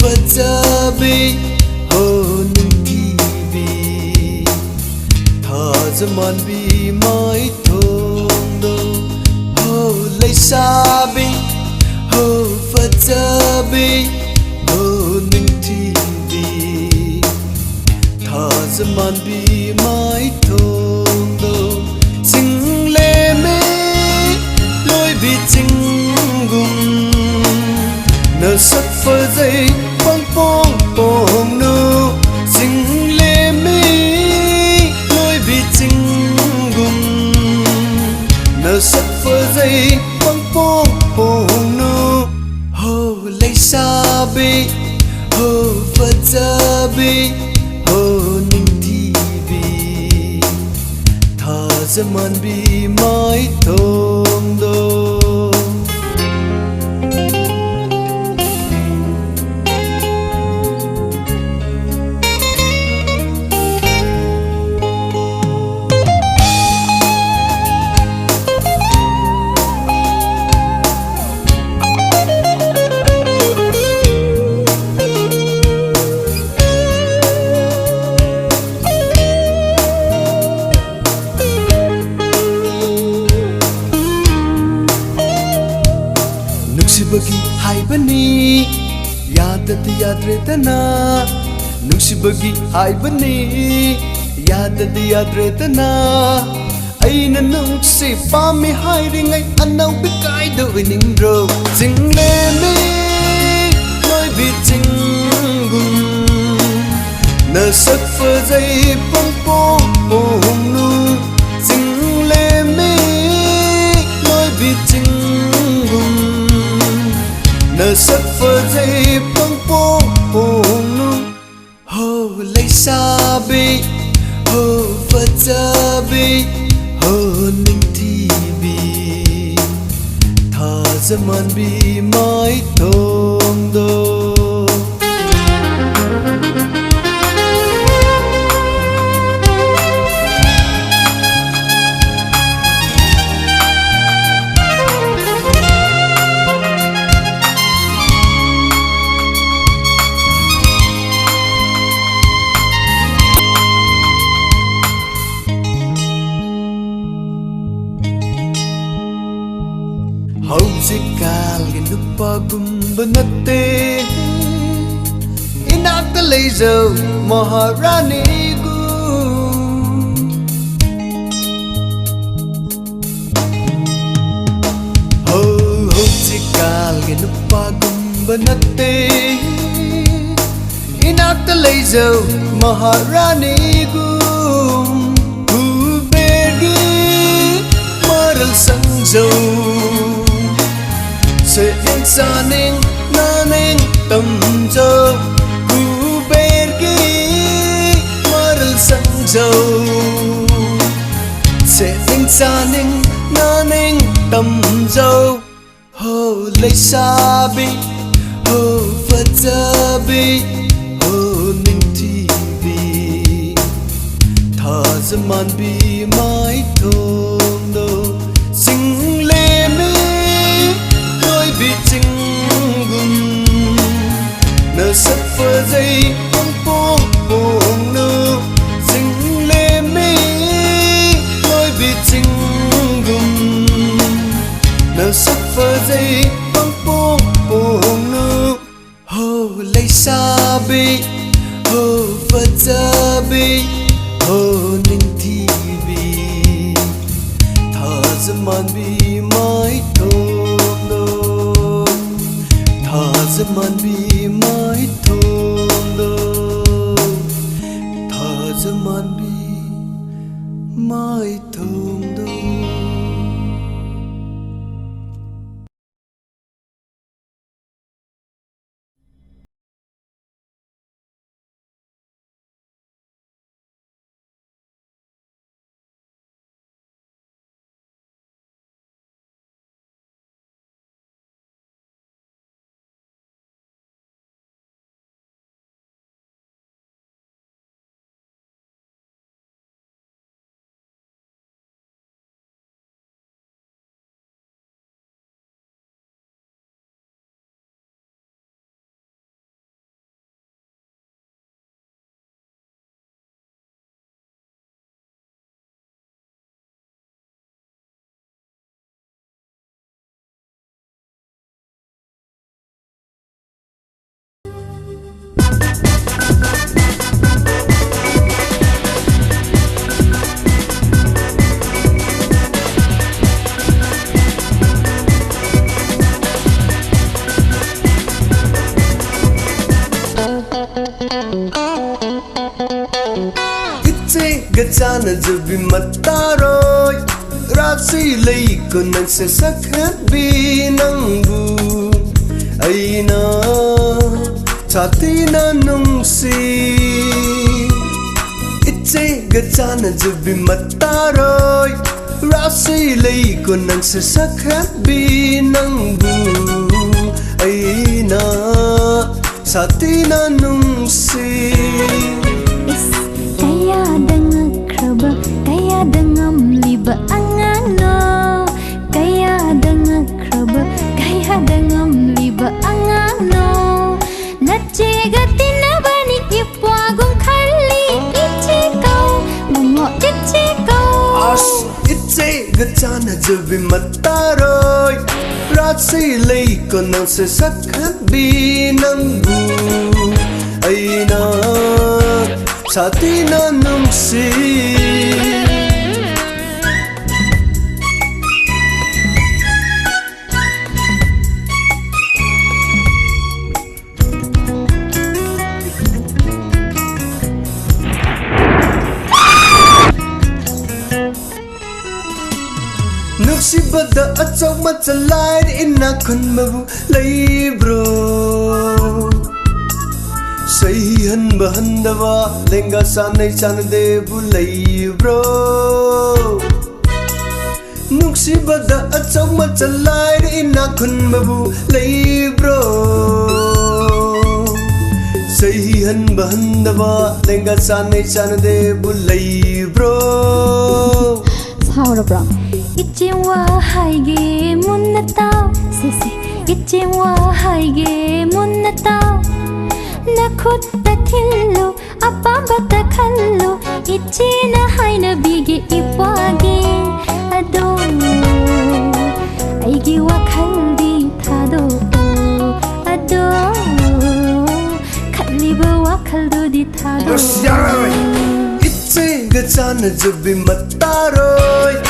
fazzabe ho nungtibi tha zaman bi mai thong do ho leisabe ho fazzabe ho nungtibi tha zaman bi mai thong do sing le me lối bi ching gum nở sắc phơi dây băng phong bồng nu sing le me lối bi ching gum nở sắc phơi dây băng phong bồng nu ho lấy sa bi ho phật sa bi ho ninh thi bi tha zaman bi mai thong do Nuksibagi haibani yadad yadretana Nuksibagi haibani yadad yadretana Aina nungsi pami hairingai anaw bikay do iningro Jingle me loi bi jingum na sak phơ dây bông bông bông nu Jingle me loi bi jingum nở sắc phơ dây băng bông bông nu ho lấy sa bi ho phật sa bi ho ninh thi bi tha zaman bi mai thong do Hausikal nupagumba natte inakta leizaw maharani gu Hausikal nupagumba natte inakta leizaw maharani gu Ubegi maral sangzaw se insaning naning tamjo kubergi maral sangjo se insaning naning tamjo ho leisabi ho fatsabi ho ninti bi tha zaman bi mai thong do sing le me bi chingum nở sắc phơ dây băng bông bông nu sing le me lối bi chingum nở sắc phơ dây băng bông bông nu ho lấy sa bi ho phật sa bi ho ninh thi bi tha zaman bi mai thong do zaman bi mai thong do tha zaman bi mai thong do ga chanajbi mataroi Rasi lei ko nang sasakhat binangbu Aina chati na nungsi Itse ga chanajbi mataroi Rasi lei ko nang sasakhat binangbu Aina chati na nungsi Kaya dengan kraba, kaya dengan liba angano, kaya dengan kraba, kaya dengan liba angano. Naciga tinabani ipwagong kali ichikaw, mungo ichikaw. As itse gachana jabi mataroi, rasi lei ko nang sasakhat binangbu. Aina chati na nungsi Nuksibada achaw machalai ina khunmabu leibro Sahihan bahandava lenga sanai chanade bulai bro Nuksibada achaw machalai ina khunmabu lei bro Sahihan bahandava lenga sanai chanade bulai bro Saura bro Ichimwa haige munnatao Sisi Ichimwa haige munnatao Nakhutta thillu apambata khallu Ichina haina bige ipwage Ado Aigi wakhaldi thado Ado Khalliba wakhaldu di thado Itse gachana jabi mataroi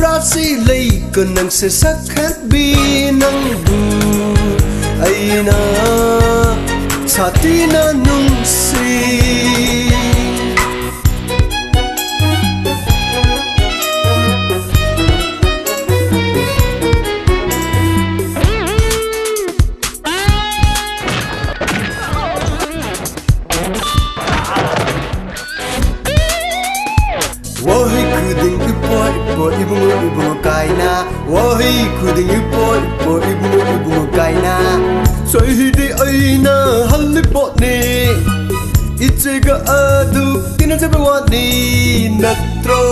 Rasi lei ko nang sasakhat binangbu Aina chati na nungsi Wahi kuding ipo ibungo kaina Wahi kuding ipo ibungo kaina Sahidi aina halipotni Ichega adu tinajabawani natro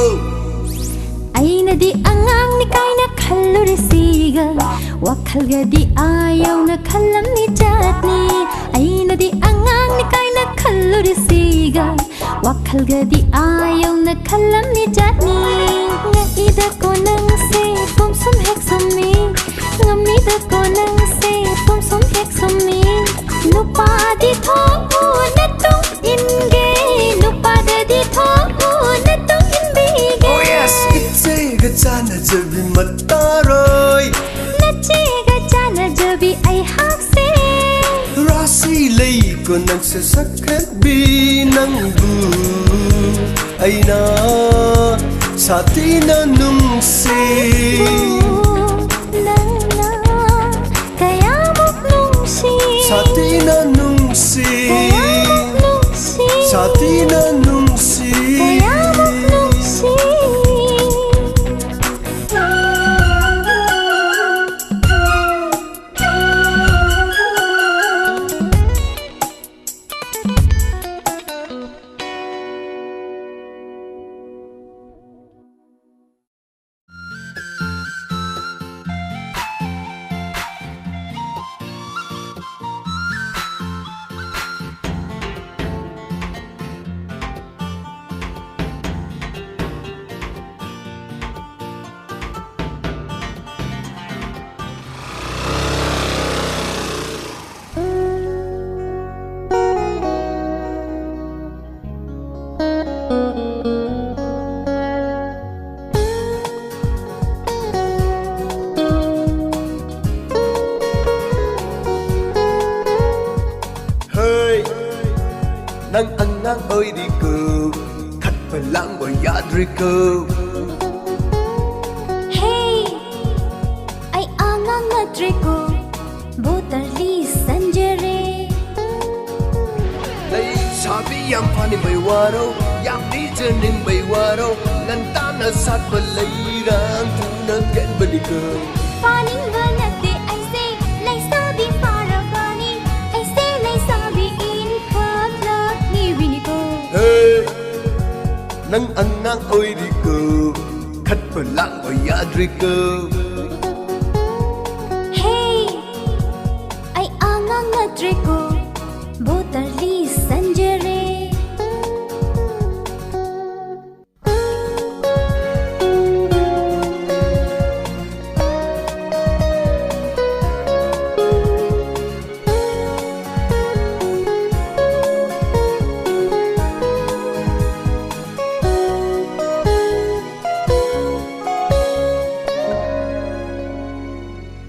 Aina di angang ni kaina kalluri siga Wakhalga di ayaw na kallam ni jatni Aina di angang ni kaina kalluri siga Wakhalga di ayaw na kallam ni jatni Nga ida ko nang se pum sum hek summi Ngamida ko nang se pum sum hek summi Nupa di tho natung inge Nupa di tho natung inbige Oh yes, itse gachana jabi mataroi Nachiga chana jabi ay hakse Rasi lei ko nang sasakhat binangbu Aina chati na nungsi Kaya mo nungsi chati na nungsi chati na nungsi Kaya mo nungsi Nang angang ơi đi cừu khát lang ba yadriko Hey ay angang nadriko Botarli sanjare Lay sabi yang pani bay waro Yang di jening bay waro Nanta na sat balayran Tuna ken badiko Paning banate ay say Lay sabi para pani Ay say lay sabi in katlak ni winiko Hey Nang angang oy diko Khat pa lang ba yadriko Hey ay angang nadriko Botarli sanjare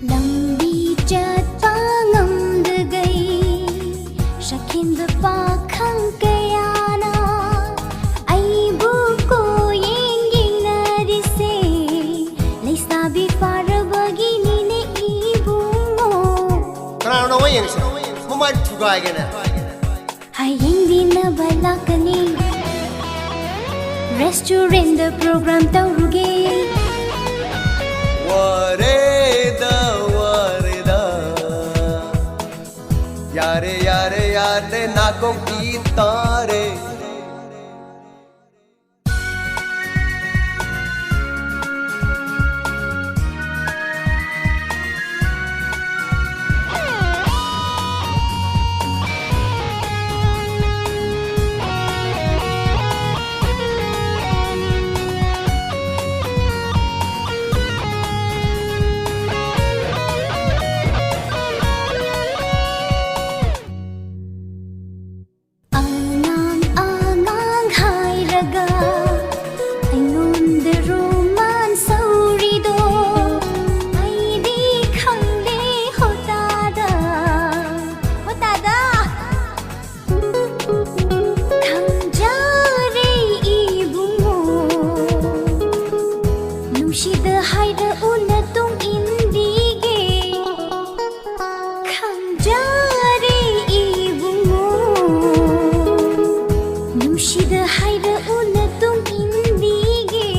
Lambi chатpa ngamdagai Shakinda pakhang kayana Aibu ko yenging narise Laisabi parabagi nine ibu mo Karana wa yang sa Mumad thugay ka na Hayeng di na balakani Restaurant the program tauruge Wareda Yare yare yare na kong itare Angang hairaga Aingonda roman saurido Ay di khangle hotada Khangjare ibungo Nushida haira unatong indige Khangjare ibungo Nushida haira unatong indige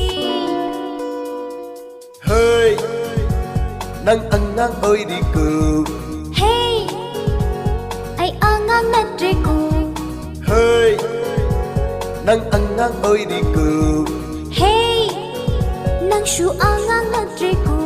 Hey Nang angang oy diko Hey ay angang nadriko Hey Nang angang oy diko Hey nang shu angang nadriko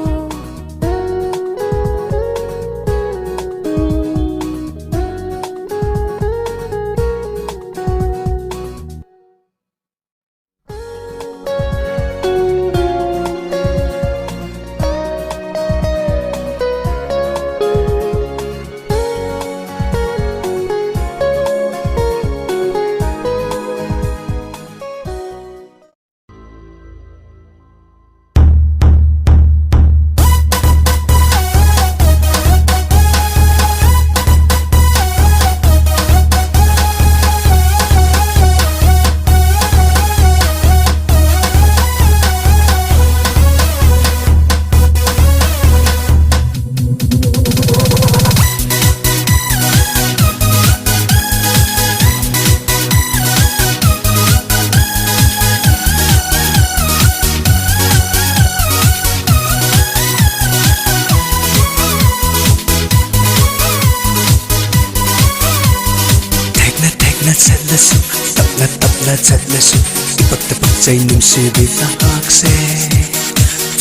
Chatlasu tapna chatlasu Ipak chay numsibi lakakse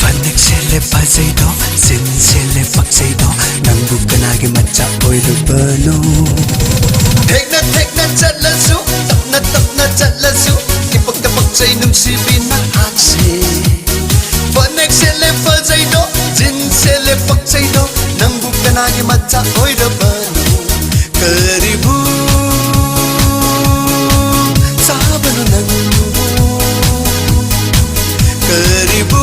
Fanek sele pazay do Sin sele paksay do Nangbu kanagi matcha oy rubano Tekna chatlasu tapna chatlasu Ipak chay numsibi lakakse Fanek sele pazay do Sin sele paksay do Nangbu kanagi matcha oy rubano Karibu Karibu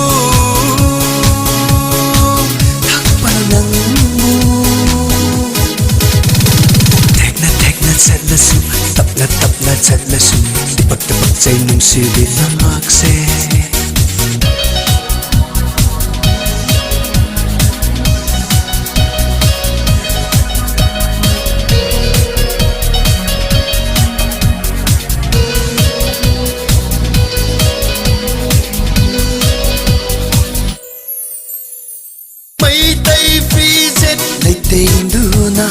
Tekna chatlasu tapna chatlasu Tipak chay numsibi lakakse ꯇꯦꯡꯗꯨꯅ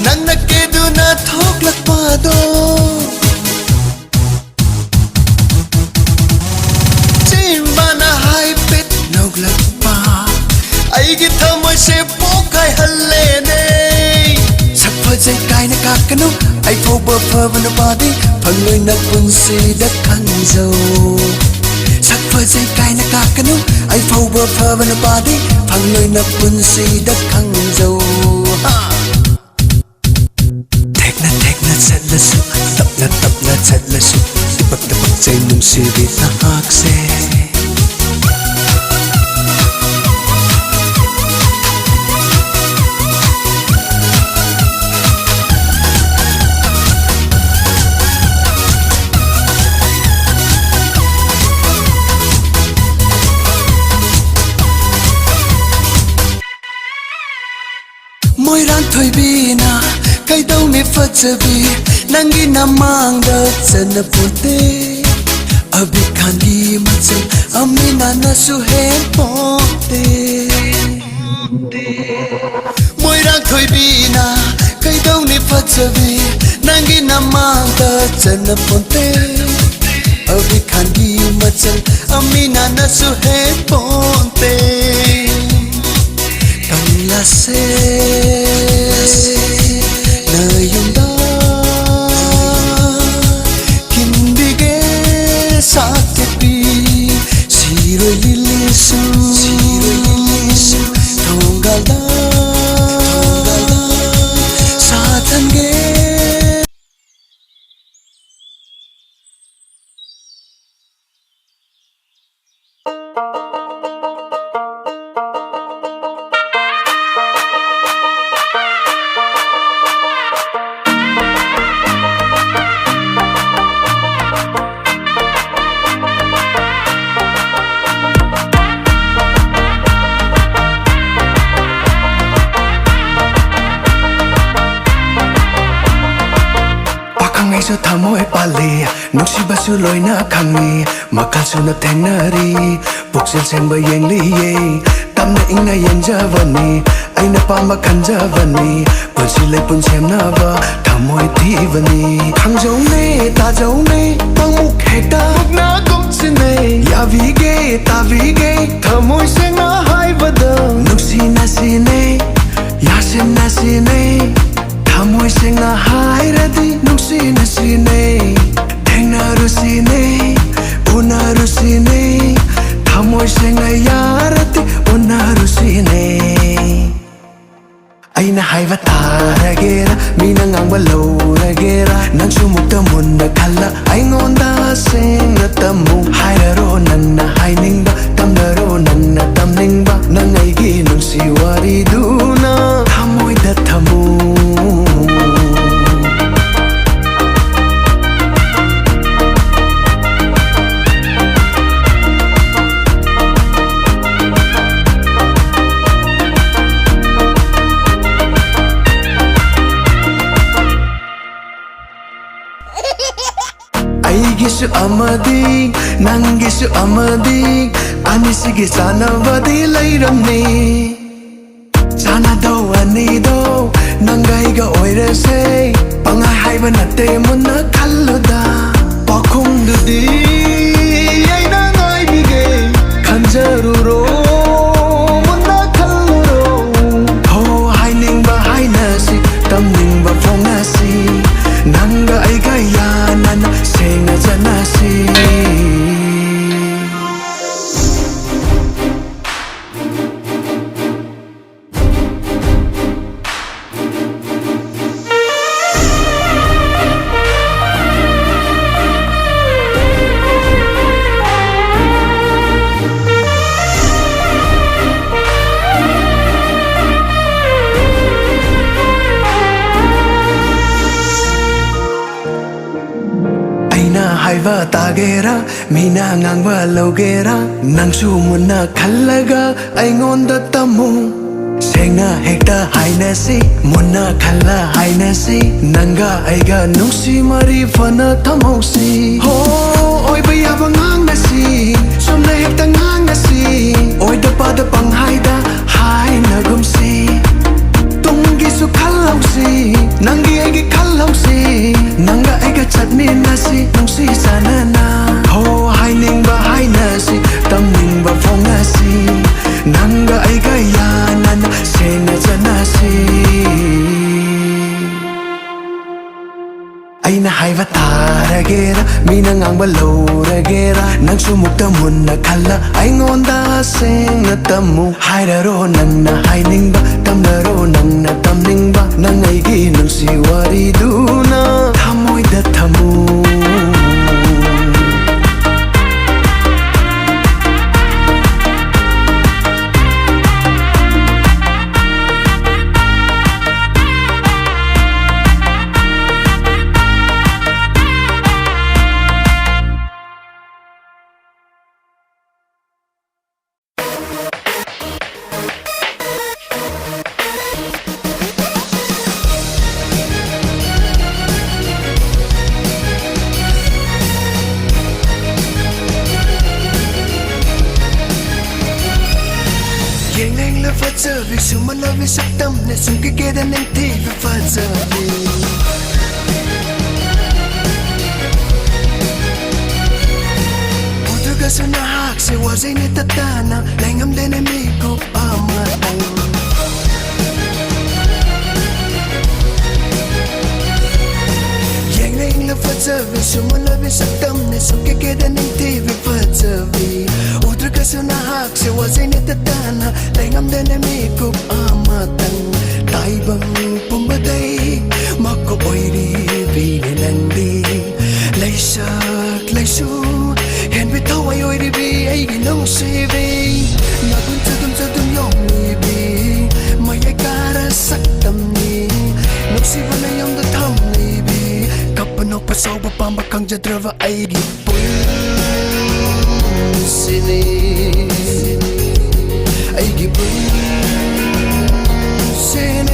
ꯅꯪꯅ ꯀꯦꯗꯨꯅ ꯊꯣꯛꯂꯛꯄꯗꯣ ꯆꯦꯟꯕꯅ ꯍꯥꯏꯐꯦꯠ ꯅꯧꯂꯛꯄ ꯑꯩꯒꯤ ꯊꯃꯣꯏꯁꯦ ꯄꯣꯈꯥꯏꯍꯜꯂꯦꯅꯦ ꯁꯛ ꯐꯖꯩ ꯀꯥꯏꯅ ꯀꯥꯛꯀꯅꯨ ꯑꯩ ꯐꯥꯎꯕ ꯐꯕ ꯅꯨꯄꯥꯗꯤ ꯐꯪꯂꯣꯏꯅ ꯄꯨꯟꯁꯤꯗ ꯈꯪꯖꯧ ꯁꯛ ꯐꯖꯩ ꯀꯥꯏꯅ ꯀꯥꯛꯀꯅꯨ ꯑꯩ ꯐꯥꯎꯕ ꯐꯕ ꯅꯨꯄꯥꯗꯤ ꯐꯪꯂꯣꯏꯅ ꯄꯨꯟꯁꯤꯗ ꯈꯪꯖꯧ ꯊꯦꯛꯅ ꯊꯦꯛꯅ ꯆꯠꯂꯁꯨ ꯇꯞꯅ ꯇꯞꯅ ꯆꯠꯂꯁꯨ ꯇꯤꯄꯛꯇ ꯄꯛꯆꯩ ꯅꯨꯡꯁꯤꯕꯤ ꯅꯍꯥꯛꯁꯦ Moirang thoibina kaidong ni fajabi nangi namangda chana pute abi khandi machal amina na suhen pote Moirang thoibina kaidong ni fajabi nangi namangda chana pute abi khandi machal amina na suhen pote Lase na yunda kindige satepi siro lilisu thongalda satange Ngaisu thamoi pali nungsibasu loina khangi makalsu na thengnari puksel sengba yengli ye tamna ingna yenjavani aina pamba khanjavani punsi lai punsem na ba thamoi thivani khangjau ne tajau ne pangmuk heta na kumsine yavige tavige thamoi sengna haibada nungsi nasine yasin nasine Thamoi sengna hairadi nungsi nasine Thengna rusine una rusine Thamoi sengna yarati una rusine Aina haiva taragera mina ngangba loragera Nangsu mukta munna khalla aingonda sengna tamu hairaro nanna hainingba tamnaro nanna tamningba nangaigi nungsi wariduna Thamoi da thamu Aigisu amadi nangisu amadi anisigi sanavadi lairamni Sanado anido nangaiga oirase pangai haiba natte munna khalluda pakhungdudi aina ngaibige khanjaruro munna khalluro ho hainingba hainasi tamningba phongnasi nanga aiga yanana sengna janasi haiva tagera mina ngangba logera nangsu munna khallaga aingonda tamu sengna hekta hainasi munna khalla hainasi nanga aiga nungsi mari fana thamausi ho oi baya bangang nasi somna hekta ngang nasi oi da pa da pang haida haina gumsi tunggi ꯇꯥꯅ ꯇꯥꯔꯒꯦꯔꯥ ꯃꯤꯅ ꯉꯥꯡꯕ ꯂꯧꯔꯒꯦꯔꯥ ꯅꯪꯁꯨ ꯃꯨꯛꯇ ꯃꯨꯟꯅ ꯈꯜꯂ ꯑꯩꯉꯣꯟꯗ ꯁꯦꯡꯅ ꯇꯝꯃꯨ ꯍꯥꯏꯔꯔꯣ ꯅꯪꯅ ꯍꯥꯏꯅꯤꯡꯕ ꯇꯝꯅꯔꯣ ꯅꯪꯅ ꯇꯝꯅꯤꯡꯕ ꯅꯪ ꯑꯩꯒꯤ ꯅꯨꯡꯁꯤ ꯋꯥꯔꯤꯗꯨꯅ ꯊꯃꯣꯏꯗ ꯊꯝꯃꯨ Fazzavi suma lavi saktam ne sunki keda nenti fazzavi Putuga suna hak se wazay ni tatana Langam dene miko amatang Yang na ing la fazzavi suma lavi saktam ne sunki keda nenti fazzavi Putuga suna hak se wazay ni tatana Langam dene miko amatang Taibang pumbaday Mako oiri bini nandi Laysak laysu Hen bitaw ay oiri bi ay ginong sibi Nagun sa dum yong ibi Mayay kara saktam ni Nagsiba na yung datam ni bi Kapanok pasaw papamakang jadrava ay gipul Sini Ay gipul Sini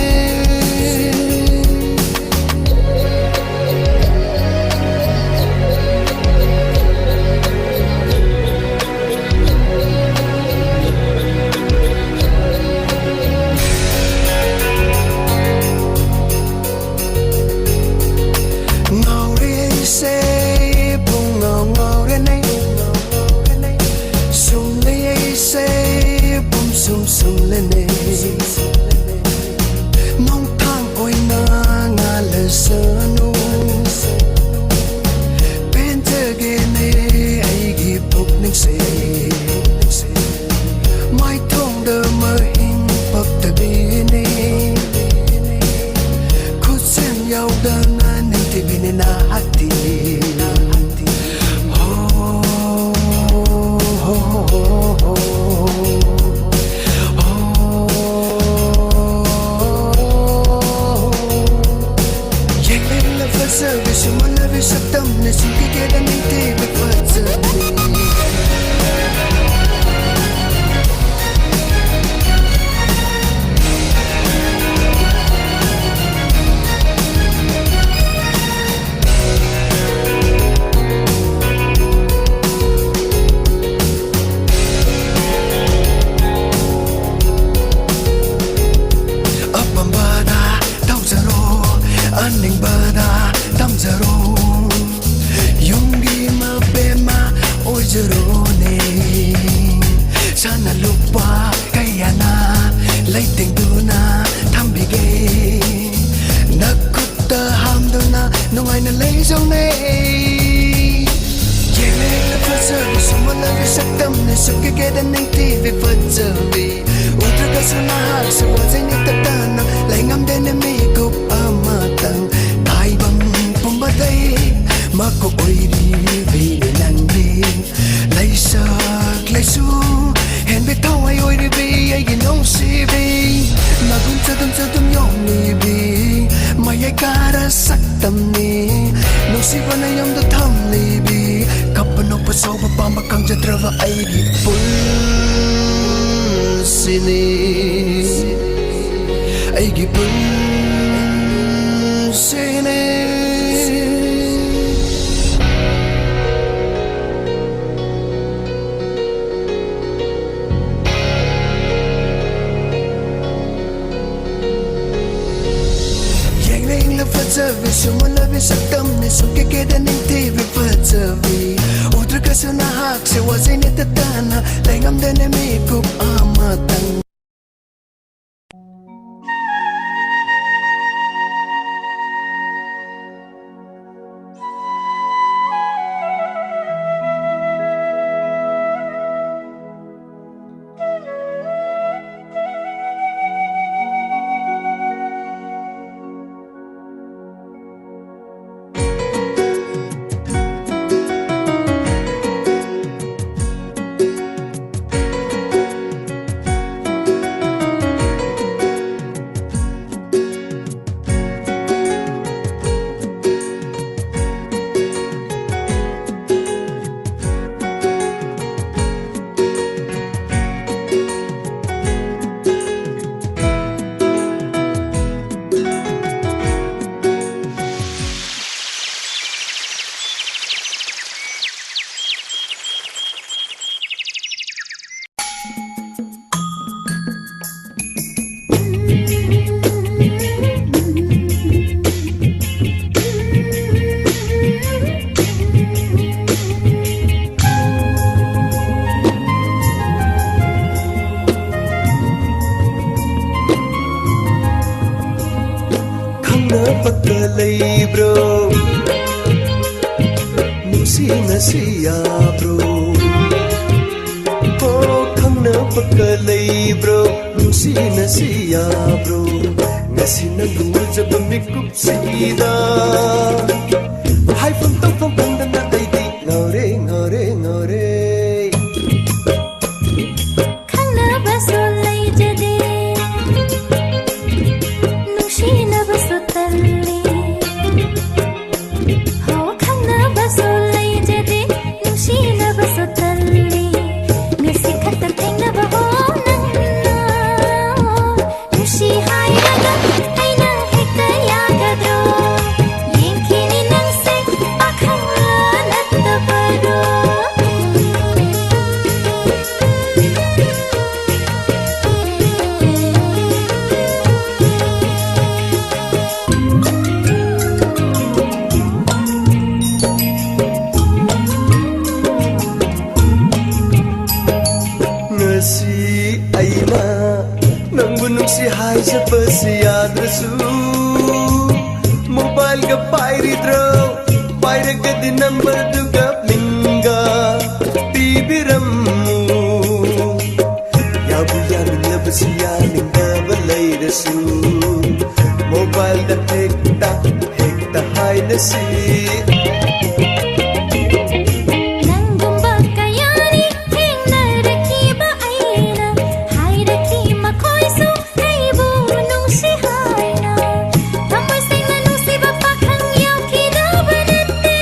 ꯈꯪꯅꯕꯒ ꯂꯩꯕ꯭ꯔꯣ ꯅꯨꯡꯁꯤꯅꯁꯤ ꯌꯥꯕ꯭ꯔꯣ ꯈꯪꯅꯕꯒ ꯂꯩꯕ꯭ꯔꯣ ꯅꯨꯡꯁꯤꯅꯁꯤ ꯌꯥꯕ꯭ꯔꯣ ngasi nang lujaba mikupsida haifam tawfam pandana kaidi ngore ngore ngore khangna basu leijade nushina basu talli ho khangna basu leijade nushina basu talli ngasi khatam thengna ba ho nangna nushi hairaga aina hekta yagadro yenkini nangse akhangla nattabaro ngasi aina nangbu nungsi haijabasi yadrasu mobile ga pairidro pairagadi number duga linga bibirammu yabu yaminabasi yaninga balairasu mobile da hekta hainasi nangumba kayani hengnarakiba aina hairaki makoisu aibu nungsi haina thamoi sengna nungsiba pakhang yaukidaba natte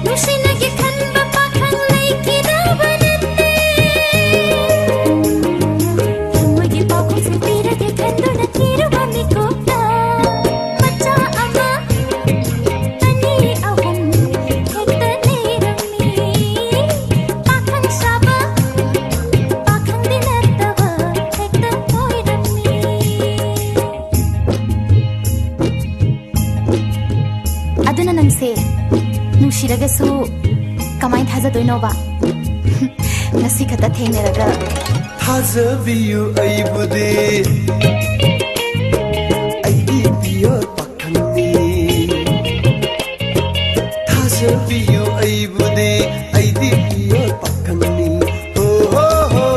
nungsinagi khanba pakhang laikidaba natte thamoigi pakhongse pirage khanduna thiruba mikopta macha ama ani ahum hekta nerammi pakhang saba pakhang dinattaba hekta oirammi aduna nangse nungshiragasu kamai thajadoinoba ngasi khata thengneraga Hazabiyu aibude aidi pure pakhani Hazabiyu aibude aidi pure pakhani ho ho ho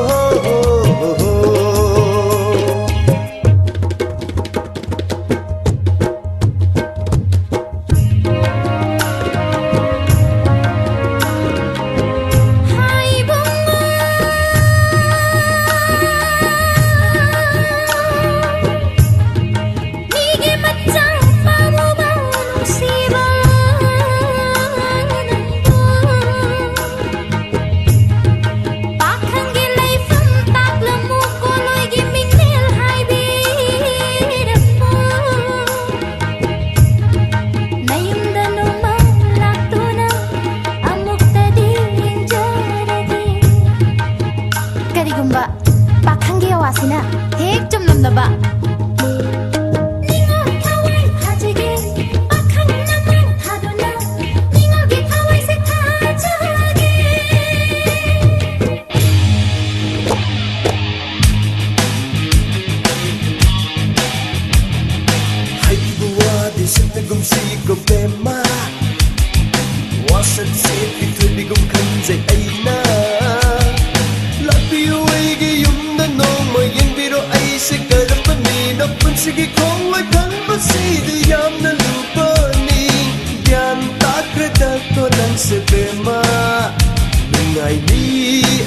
ho ho ho hai bunga nige machang pamuba nungsiba pakhangge leifam taklamu koloigi mingnel haibirammo nayumda noma laktuna amuktadi yenjarage karigumba pakhangge awasina hek chumnamnaba ningo thawai hajige pakhang namang haduna ningoge thawai se thajage Haibuwa disitagum sigum pema Wasan sepi tuligum kanjay aina Labiyo aigi yumna noma yenbiro ay se karapani Napansigi kongway kanbasidi yamna lupani Yan takrada ko ng sebema Nungay ni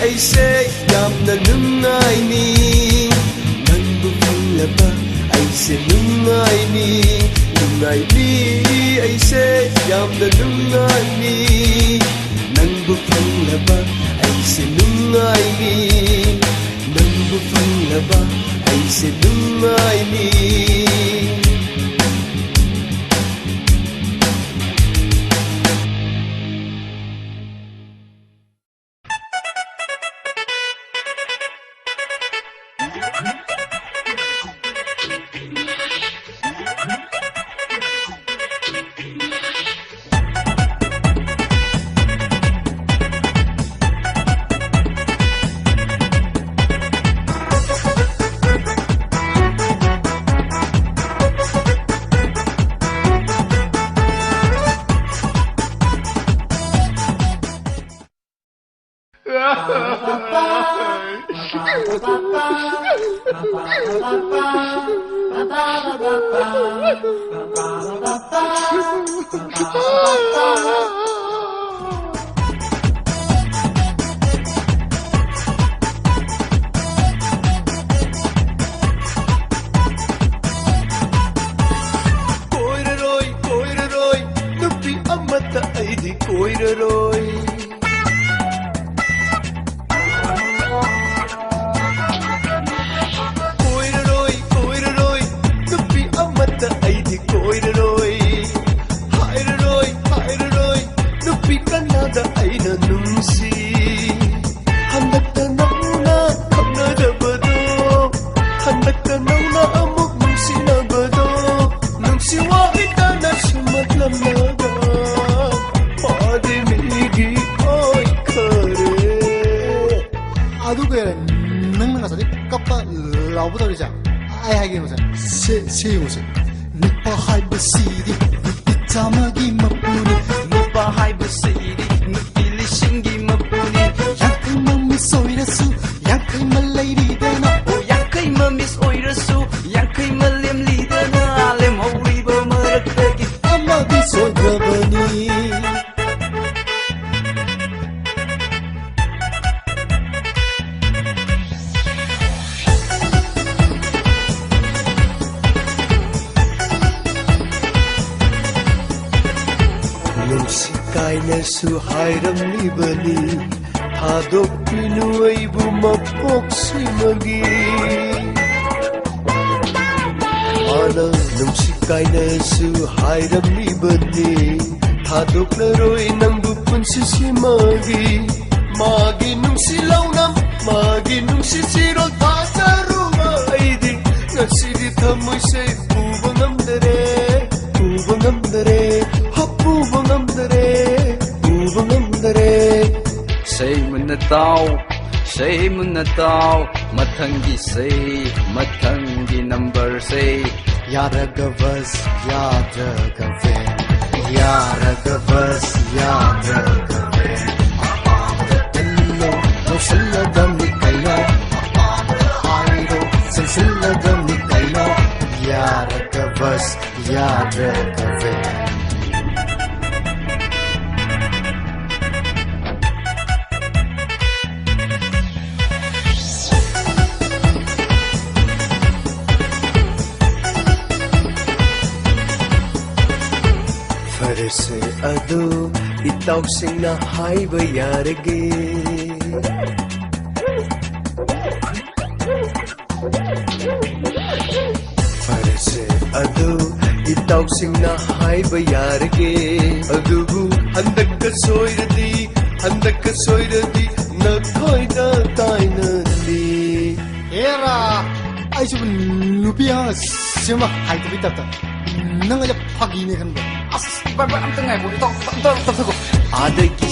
ay se yamna nungay ni Nangbukang laba ay se nungay ni ay se yamna nungay ni Nangbukang laba ay se nungay ni Nangbukang laba ay se nungay ni Koiraroi, nupi amata aidi koiraroi. Koiraroi, nupi amata aidi koiraroi. Hairaroi, nupi kanada aina nungsi. Handakta nauna kamnadabado, handakta nauna amuk nungsi nabado. Nungsi wahita na sumatlamnaga, padimigi oy kare. 아두게 능능 가서 깝다 라보다리자 아이 하게 무슨 세 무슨 누파 하이브 시디 이자마기 마뿌리 누파 하이브 시디 누필리 신기 마뿌리 양크만 미스 오이라수 양크만 레이디 되나 오 양크이만 미스 오이라수 양크이만 렘 리더나 렘 호리버 머럭대기 아마디 소가버니 Nungsikainesu hairamnibani Thadokpinu aibu mapoksimagi Ana nungsikainesu hairamnibani Thadoklaroi nangbu punsisimagi Magi nungsilaunam Magi nungsisirol thajaruma aidi Ngasidi thamoise puba ngamdare Puba ngamdare Puba ngamdare Say munatao Mathangi say Mathangi number say 야라가버스 야드가베 야라가버스 야드가베 일로 노실라담니까요 하이로 센실라담니까요 야라가버스 야드가베 Farse adu itausingna haiba yarage Farse adu itausingna haiba yarage adubu handakka soiradi na khoida tainali 에라 아이스 누비야 세마 하이트 비타타 nanga ja phagi ne khan As barbar am tangai bo ito tago Adagi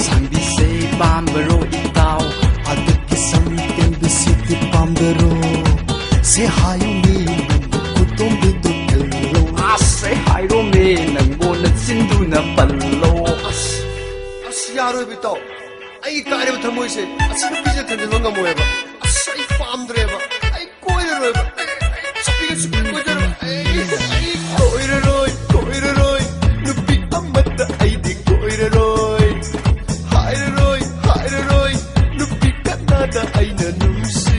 sang di say bambaro itaw adaki samten bi city pambero se hayu ni kutom bi do kello As say hi ro me nang bo na sindu na pallo yaro bito ai kare thamoise asinu pije thande longa moeba asai famdreba ai koireba ai chapige koireba ai koiroi nupi amata aidi koiroi hairoi nupi kanada aina numsi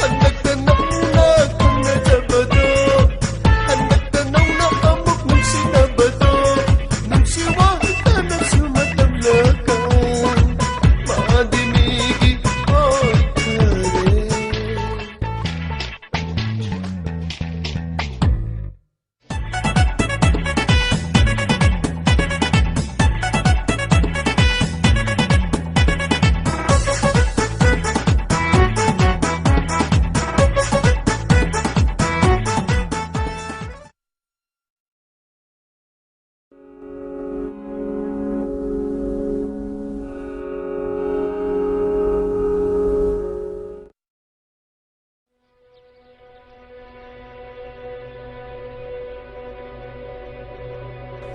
handakta nauna kunna jabado handakta nauna amuk numsi nabado numsi wahita na sumatam laka madimigi oy kare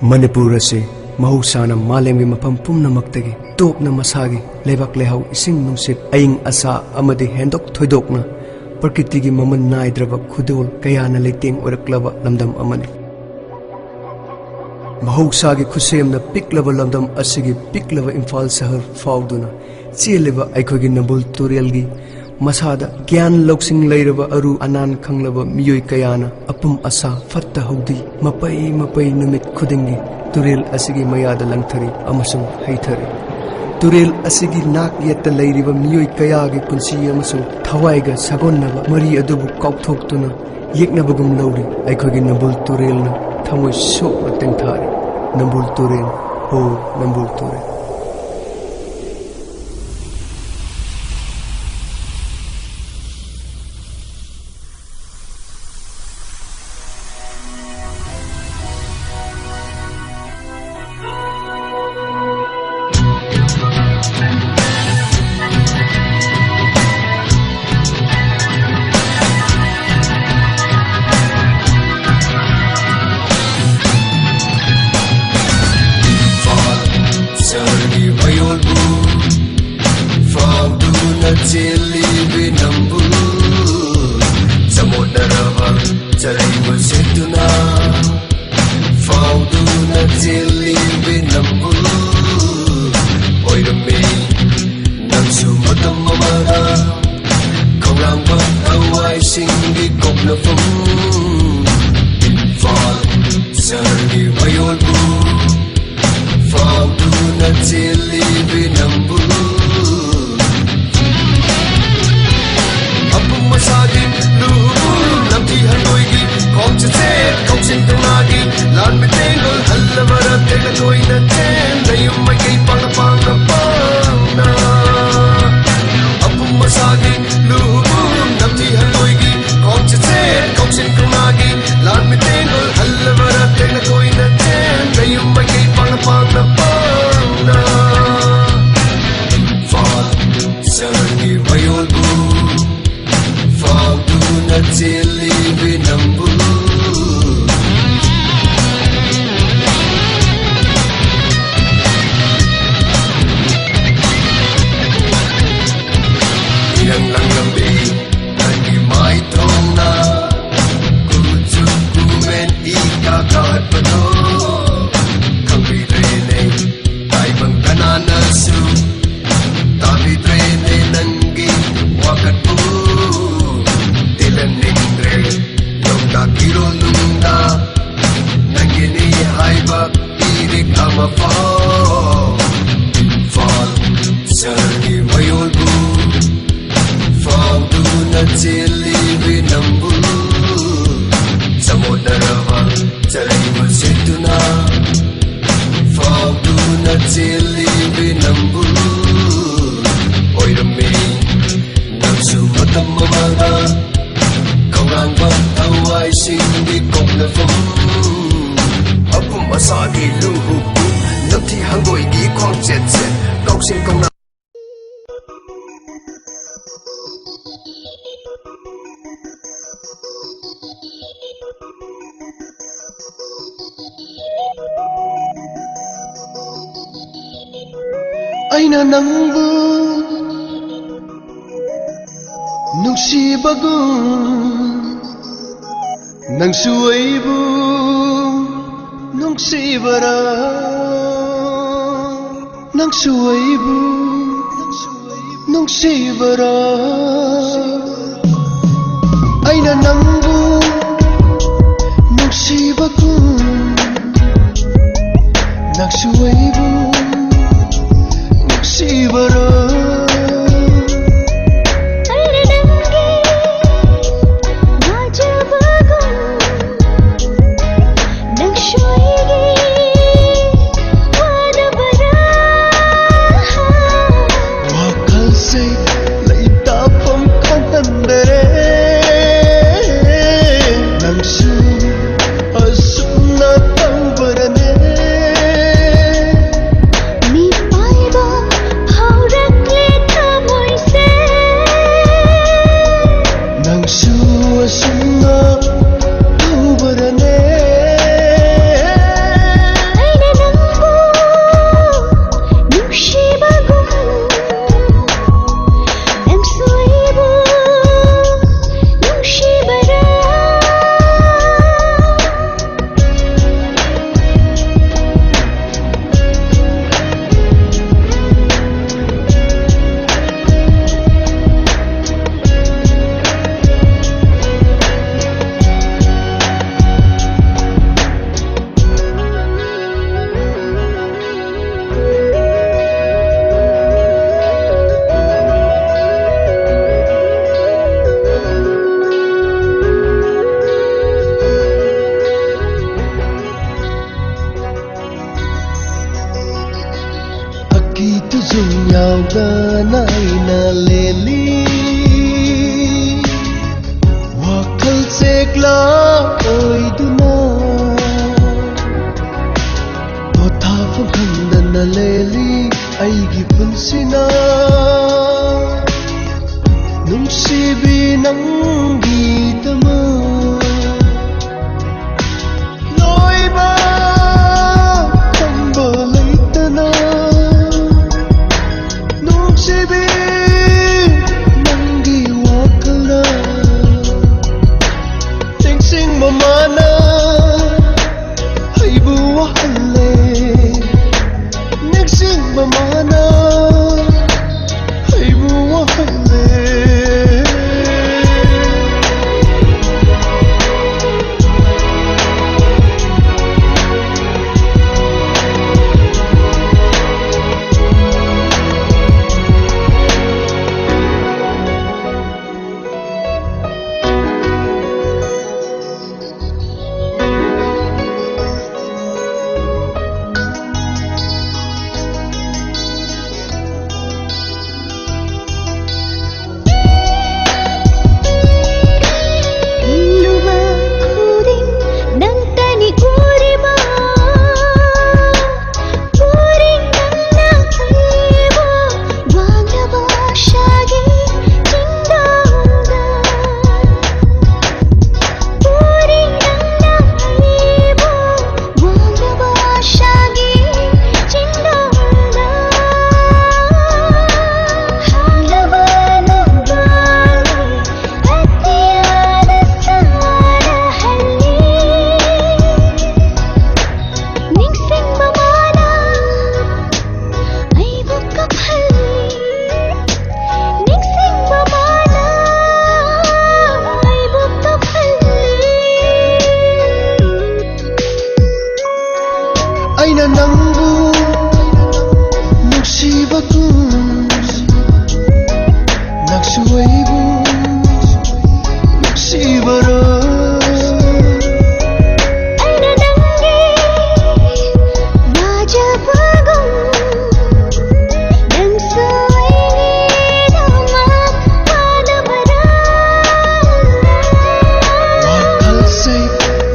Manipur ase mahusana malemgi mafam pumnamaktage topna masagi lebak lehau ising nungsit aing asa amadi hendok thoidokna प्रकृति ममन नाइद्रब खुदोल कयाना लेतेंग ओरक्लबा लमदम अमनी महौसागी खुसेमना पिकलबा लमदम असिगी पिकलबा इम्फाल शहर फाउदुना चेलेबा अखोगी नबुल तुरेलगी मसादा ज्ञान लौसिंग लैरबा अरु अनान खंगलबा मियोय कयाना अपुम असा फत्ता हौदी मपई मपई नुमित खुदिंगी तुरेल असिगी मयादा लंगथरी अमसुंग हैथरी तुरेल असिगी नाक येत्ता लैरिबा मियोय कयागी पुंसी अमसुंग थवाइगा सगोन्नबा मरी अदुबु काउथोक्तुना येक्नबगुम लौरी अखोगी नबुल तुरेलना थमोय सोकना तेंथारी नबुल तुरेल हो नबुल तुरेल aina nangbu nungsibagu nangsu aibu nungsibara nangsu aibu nungsibara aina nangbu nungsibagu nangsu aibu Sibara aina nange najabagu nakshoige wanabara wakal se laitapam khandare ꯇꯧꯗꯅ ꯑꯩꯅ ꯂꯦꯜꯂꯤ ꯋꯥꯈꯜ ꯆꯦꯛꯂꯥ ꯑꯣꯏꯗꯨꯅ ꯄꯣꯊꯥꯐꯝ ꯈꯪꯗꯅ ꯂꯦꯜꯂꯤ ꯑꯩꯒꯤ ꯄꯨꯟꯁꯤꯅ ꯅꯨꯡꯁꯤꯕꯤ ꯅꯪꯒꯤꯗꯃꯛ ꯂꯣꯏꯕ ꯈꯪꯕ ꯂꯩꯇꯅ ꯅꯨꯡꯁꯤꯕꯤ ꯅꯪꯒꯤ ꯋꯥꯈꯜꯅ ꯆꯤꯡꯁꯤꯡꯕ ꯃꯥꯅ ꯑꯩꯕꯨ ꯋꯥꯍꯜꯂꯦ ꯅꯤꯡꯁꯤꯡꯕ ꯃꯥꯅ ꯑꯩꯕꯨ ꯋꯥꯍꯜꯂꯦ ꯑꯩꯅ ꯅꯪꯕꯨ ꯅꯨꯡꯁꯤꯕꯒꯨꯝ ꯅꯪꯁꯨ ꯑꯩꯕꯨ ꯅꯨꯡꯁꯤꯕꯔꯣ ꯑꯩꯅ ꯅꯪꯒꯤ ꯋꯥꯖꯕꯒꯨꯝ ꯅꯪꯁꯨ ꯑꯩꯒꯤꯗꯃꯛ ꯋꯥꯅꯕꯔꯥ ꯋꯥꯈꯜꯁꯦ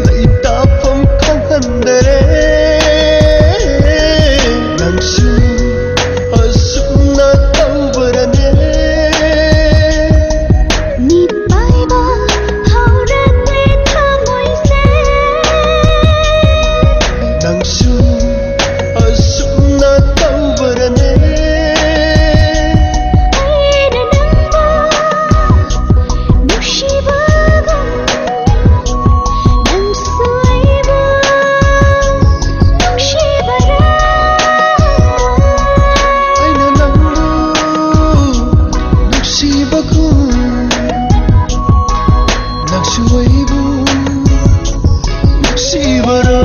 ꯂꯩꯇꯥꯐꯝ ꯈꯪꯍꯟꯗꯔꯦ ꯅꯪꯁꯨ ꯑꯁꯨꯝꯅ ꯇꯧꯕꯔꯅꯦ ꯃꯤꯄꯥꯏꯕ ꯍꯧꯔꯛꯂꯦ ꯊꯃꯣꯏꯁꯦ ꯅꯪꯁꯨ ꯑꯁꯨꯝꯅ ꯇꯧꯕꯔꯅꯦ ꯑꯩꯅ ꯅꯪꯕꯨ ꯅꯨꯡꯁꯤꯕꯒꯨꯝ ꯅꯪꯁꯨ ꯑꯩꯕꯨ ꯅꯨꯡꯁꯤꯕꯔꯥ ꯑꯩꯅ ꯅꯪꯕꯨ ꯅꯨꯡꯁꯤꯕꯒꯨꯝ ꯅꯪꯁꯨ ꯑꯩꯕꯨ ꯅꯨꯡꯁꯤꯕꯔꯣ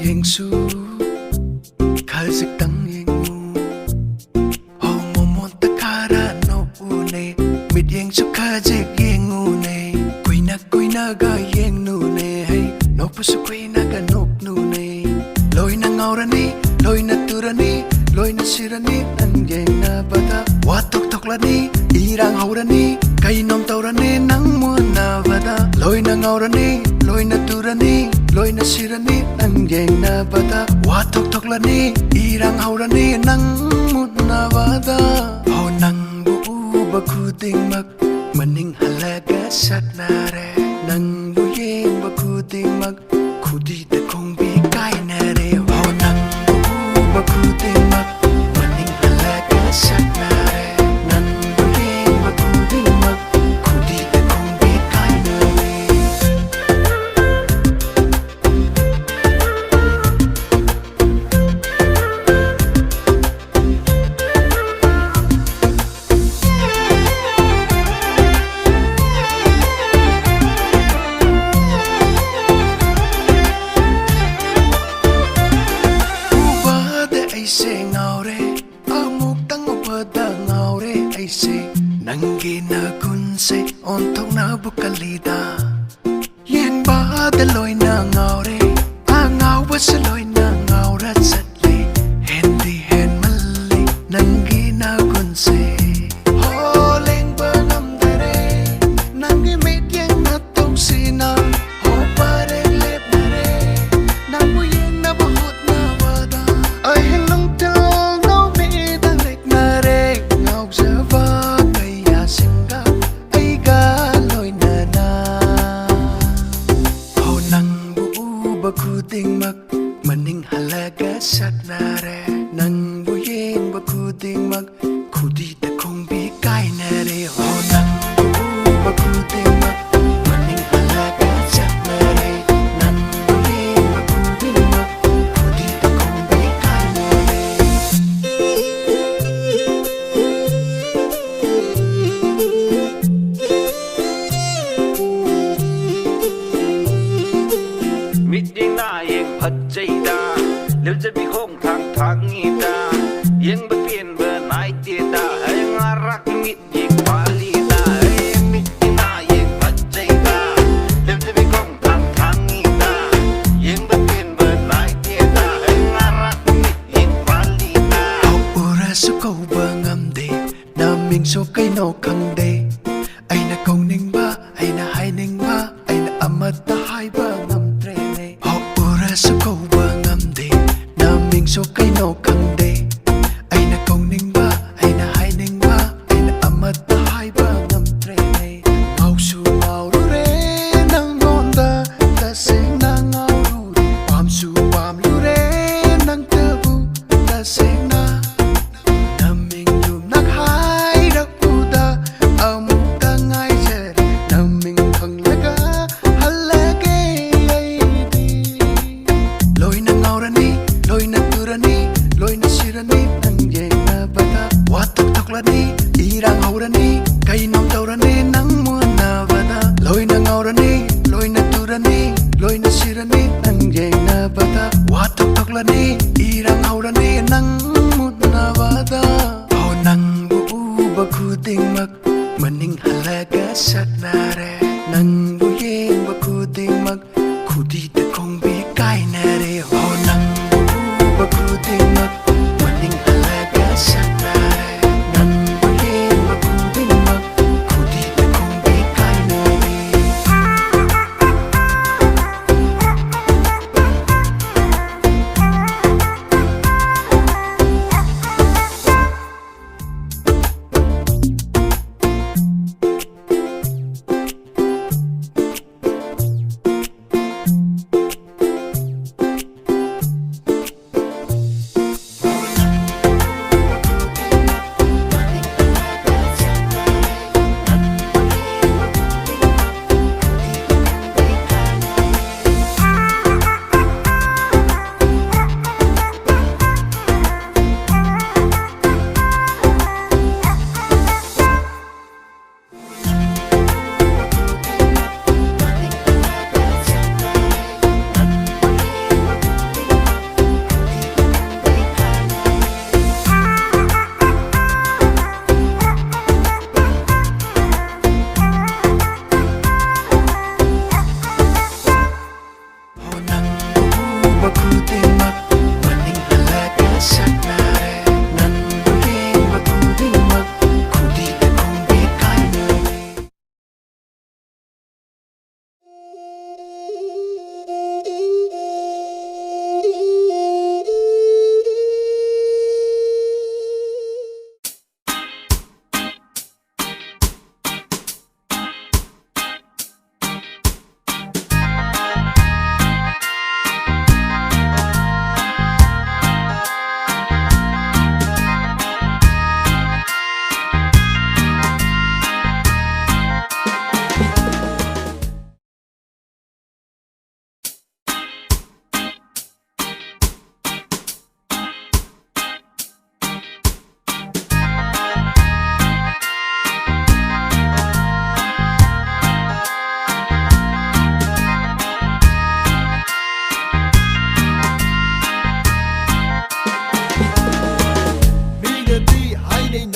yengsu khazik tang yengu homo monta kara no une mid yengsu khazik yengu ne kuina ga yengnu ne hey no pusu kuina ga nop nu ne loina ngaurani loina turani loina sirani nang yengna bata watok toklani irang haurani kai nom taurani nang loina ngaurani loina turani loina sirani nang yengna bada wa tok tok lani irang haurani nang mutna bada ho nang bu ba khuding mak maning halaga satnare nang bu yeng ba khuding mak khudi ta khong bi kai na re ho nang bu ba khuding mak maning halaga satnare nang bu yeng ba khuding mak khudi ta khong bi kai na re Nangi na kunse ontok na bukalida Yen ba de loy na ngaure A ngaw ba sa loy na ngaurat satli Hendi hen mali Nangi na kunse Ho leng ba ngam dere Nangi mit yen na tong sina Ho pareng lep na re Nang bu yen na bahut na wada Ay hen long tong no mi dang lek na re Ngaw sa va singa ay ga loy na na ho nang bu ba khuding mak maning halaga satnare nang bu yeng ba khuding mak khudi ta khong bi kai na re ho nang bu ba khuding mak maning halaga satnare nang bu yeng ba khuding mak khudi ta khong bi kai na re Meeting na yeng phat chai da leu je bi khong thang ngi da yeng ba pien ba nai ti da ai nga rak mit yeng pali da meeting na yeng phat chai da leu je bi khong thang ngi da yeng ba pien ba nai ti da ai nga rak mit yeng pali da ura su câu ba ngam de na ming so kai no khang de ai na kong ning ba ai na hai ning ba ai na amat ta hai ba ngam tre ne ura su câu ba ngam de na ming so kai no khang de ai na kong ning ba ai na hai ning ba ai na amat ta hai ba ngam tre ne mau su mau ru re nang ngon da ta sing na ngau ru pam su pam lu re nang ta bu ta sing na naming yum nak hai rak pu da amuk ta ngai je naming thang laga halage ai di loy na ngaurani loy na turani loy na sirani nang ye na bata wa tok tok lani irang haurani kai nom taurani nang mu na bata loy na ngaurani loy na turani loy na sirani nang ye na bata wa tok tok lani irang haurani nang mu na bata ho nang bu ba khuding mak maning halaga satnare nang bu yeng ba khuding mak khudi ta khong bi kai na re ho nang bu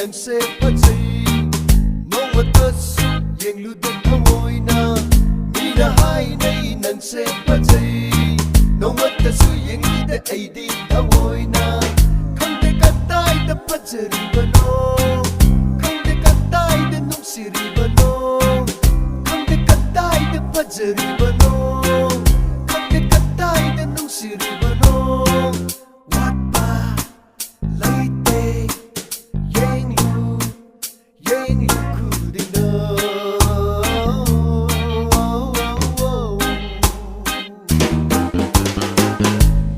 ꯅꯪꯁꯦ ꯐꯖꯩ ꯅꯣꯡꯃꯇꯁꯨ ꯌꯦꯡꯂꯨꯗꯦ ꯊꯃꯣꯏꯅ ꯃꯤꯅ ꯍꯥꯏꯅꯩ ꯅꯪꯁꯦ ꯐꯖꯩ ꯅꯣꯡꯃꯇꯁꯨ ꯌꯦꯡꯂꯨꯗꯦ ꯑꯩꯗꯤ ꯊꯃꯣꯏꯅ ꯈꯪꯗꯦ ꯀꯗꯥꯏꯗ ꯐꯖꯔꯤꯕꯅꯣ ꯈꯪꯗꯦ ꯀꯗꯥꯏꯗ ꯅꯨꯡꯁꯤꯔꯤꯕꯅꯣ ꯈꯪꯗꯦ ꯀꯗꯥꯏꯗ ꯐꯖꯔꯤꯕꯅꯣ ꯈꯪꯗꯦ ꯀꯗꯥꯏꯗ ꯅꯨꯡꯁꯤꯔꯤꯕꯅꯣ ꯋꯥꯠꯄ ꯂꯩꯇꯦ ꯌꯦꯡꯂꯨ ꯌꯦꯡꯂꯨ ꯈꯨꯗꯤꯡꯗ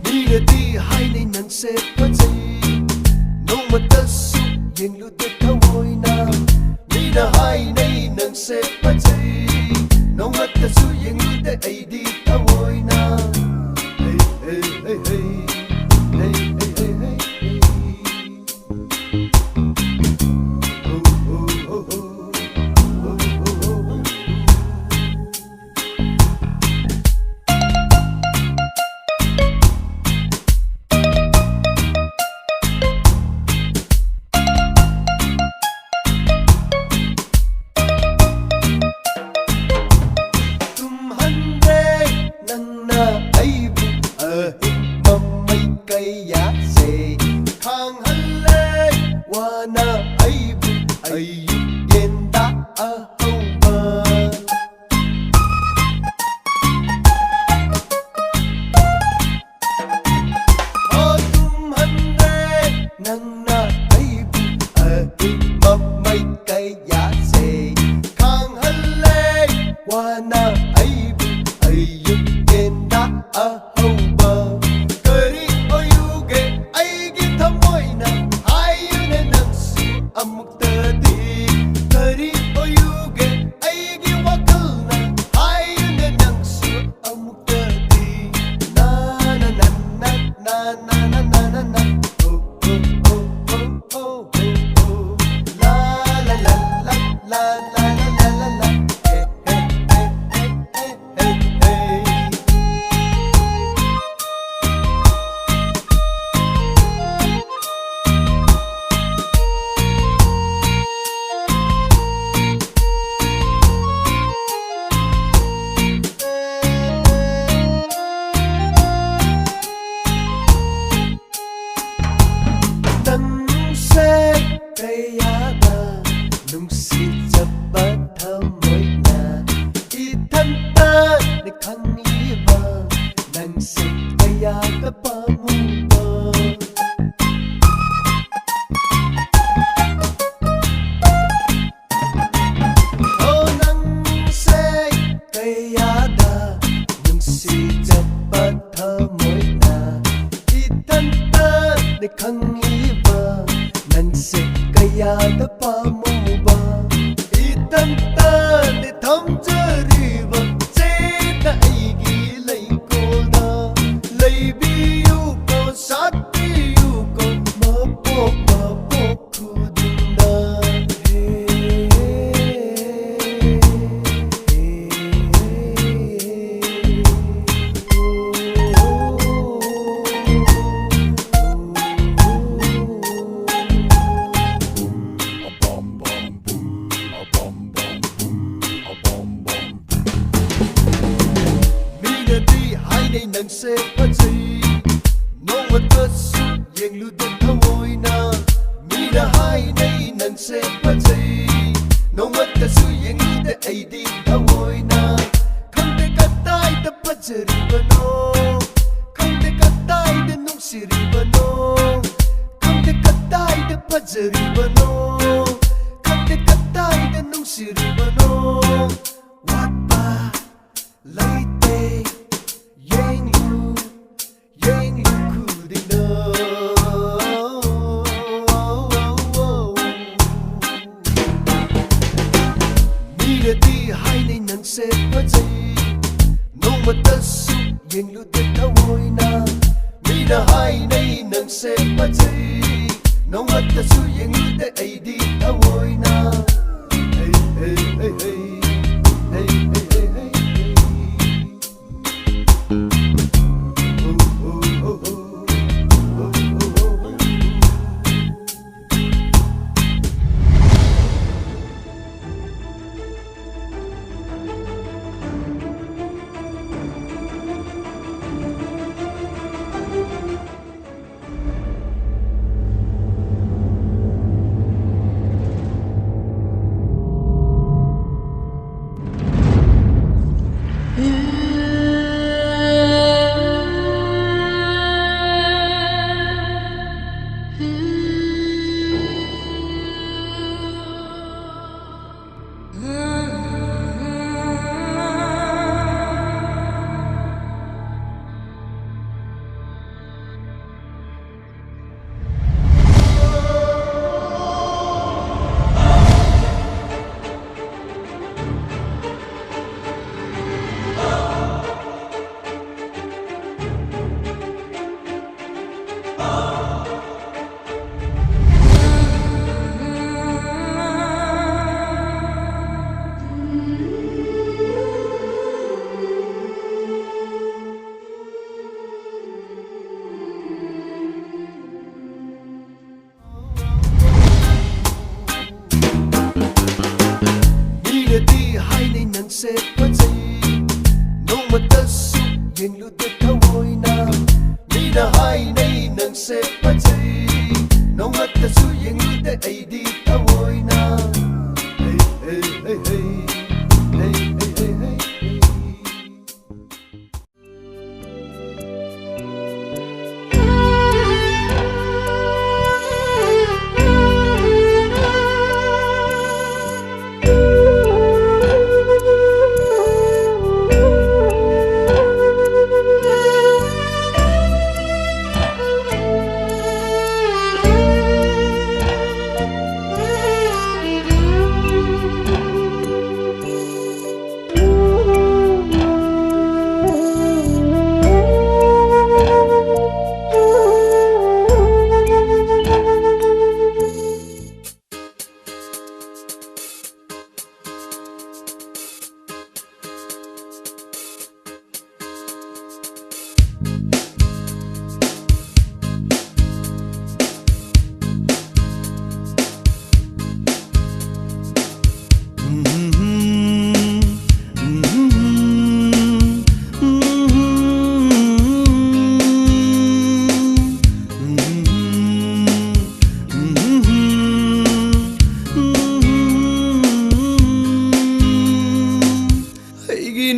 ꯃꯤꯅꯗꯤ ꯍꯥꯏꯅꯩ ꯅꯪꯁꯦ ꯐꯖꯩ ꯅꯣꯡꯃꯇꯁꯨ ꯌꯦꯡꯂꯨꯗꯦ ꯊꯃꯣꯏꯅ ꯃꯤꯅ ꯍꯥꯏꯅꯩ ꯅꯪꯁꯦ ꯐꯖꯩ ꯅꯣꯡꯃꯇꯁꯨ ꯌꯦꯡꯂꯨꯗꯦ ꯑꯩꯗꯤ ꯊꯃꯣꯏꯅ hey hey hey hey hey hey hey hey oh oh oh oh oh oh tumhanre nangna aibu ahimma mai kaya se khanghalle wana aibu ayu yenda ahauba oh tumhanre nangna aibu ahimma mai kaya se khanghalle wana aibu ayu yenda ahauba kari oyuge aigi thamoina ayune nangsu amuktadi kari oyuge aigi wakalna ayune nangsu amuktadi na na na na na na na na na na oh oh oh oh oh oh la la la la la la la la la hey hey hey hey hey hey ꯅꯪꯁꯦ ꯀꯌꯥꯗ ꯅꯨꯡꯁꯤꯖꯕ ꯊꯃꯣꯏꯅ ꯏꯊꯟꯇ ꯈꯪꯂꯤꯕ ꯅꯪꯁꯦ ꯀꯌꯥꯗ ꯄꯥꯝꯃꯨꯕ oh ꯅꯪꯁꯦ ꯀꯌꯥꯗ ꯅꯨꯡꯁꯤꯖꯕ ꯊꯃꯣꯏꯅ ꯏꯊꯟꯇ ꯈꯪꯂꯤꯕ ꯅꯪꯁꯦ ꯀꯌꯥꯗ ꯄꯥꯝꯃꯨꯕ ꯏꯊꯟꯇ ꯊꯝꯖꯔꯤꯕ ꯆꯦꯠꯅ ꯑꯩꯒꯤ ꯂꯩꯀꯣꯜꯗ ꯂꯩꯕꯤꯌꯨꯀꯣ ꯁꯥꯠꯄꯤꯌꯨꯀꯣ ꯃꯄꯣꯛ ꯃꯄꯣꯛ ꯈꯨꯗꯤꯡꯗ ꯃꯤꯅꯗꯤ ꯍꯥꯏꯅꯩ ꯅꯪꯁꯦ ꯐꯖꯩ ꯅꯣꯡꯃꯇꯁꯨ ꯌꯦꯡꯂꯨꯗꯦ ꯊꯃꯣꯏꯅ ꯃꯤꯅ ꯍꯥꯏꯅꯩ ꯅꯪꯁꯦ ꯐꯖꯩ ꯅꯣꯡꯃꯇꯁꯨ ꯌꯦꯡꯂꯨꯗꯦ ꯑꯩꯗꯤ ꯊꯃꯣꯏꯅ ꯈꯪꯗꯦ ꯀꯗꯥꯏꯗ ꯐꯖꯔꯤꯕꯅꯣ ꯈꯪꯗꯦ ꯀꯗꯥꯏꯗ ꯅꯨꯡꯁꯤꯔꯤꯕꯅꯣ ꯈꯪꯗꯦ ꯀꯗꯥꯏꯗ ꯐꯖꯔꯤꯕꯅꯣ ꯈꯪꯗꯦ ꯀꯗꯥꯏꯗ ꯅꯨꯡꯁꯤꯔꯤꯕꯅꯣ ꯋꯥꯠꯄ ꯂꯩꯇꯦ ꯌꯦꯡꯂꯨ ꯌꯦꯡꯂꯨ ꯈꯨꯗꯤꯡꯗ ꯃꯤꯅꯗꯤ ꯍꯥꯏꯅꯩ ꯅꯪꯁꯦ ꯐꯖꯩ ꯅꯣꯡꯃꯇꯁꯨ ꯌꯦꯡꯂꯨꯗꯦ ꯊꯃꯣꯏꯅ ꯃꯤꯅ ꯍꯥꯏꯅꯩ ꯅꯪꯁꯦ ꯐꯖꯩ ꯅꯣꯡꯃꯇꯁꯨ ꯌꯦꯡꯂꯨꯗꯦ ꯑꯩꯗꯤ ꯊꯃꯣꯏꯅ hey hey hey hey hey hey hey hey oh oh oh oh oh oh oh ꯅꯪꯁꯦ ꯐꯖꯩ ꯅꯣꯡꯃꯇꯁꯨ ꯌꯦꯡꯂꯨꯗꯦ ꯊꯑꯣꯏꯅ ꯃꯤꯅ ꯍꯥꯏꯅꯩ ꯅꯪꯁꯦ ꯐꯖꯩ ꯅꯣꯡꯃꯇꯁꯨ ꯌꯦꯡꯂꯨꯗꯦ ꯑꯩꯗꯤ ꯊꯑꯣꯏꯅ hey, hey, hey, hey. Hey, hey, hey, hey, hey.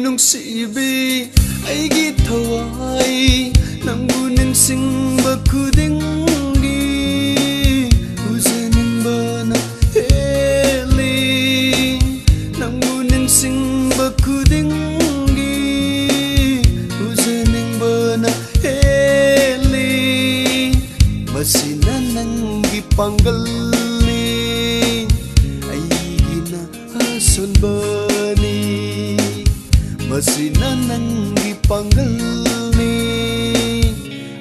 ꯅꯨꯡꯁꯤꯕꯤ ꯑꯩꯒꯤ ꯊꯋꯥꯏ ꯅꯪꯕꯨ ꯅꯤꯡꯁꯤꯡꯕ ꯈꯨꯗꯤꯡꯒꯤ ꯎꯖꯅꯤꯡꯕꯅ ꯍꯦꯜꯂꯤ ꯅꯪꯕꯨ ꯅꯤꯡꯁꯤꯡꯕ ꯈꯨꯗꯤꯡꯒꯤ ꯎꯖꯅꯤꯡꯕꯅ ꯍꯦꯜꯂꯤ ꯃꯁꯤꯅ ꯅꯪꯒꯤ ꯄꯥꯡꯒꯜꯅꯤ ꯑꯩꯒꯤꯅ ꯑꯁꯣꯟꯕꯅꯤ ꯃꯁꯤꯅ ꯅꯪꯒꯤ ꯄꯥꯡꯒꯜꯅꯤ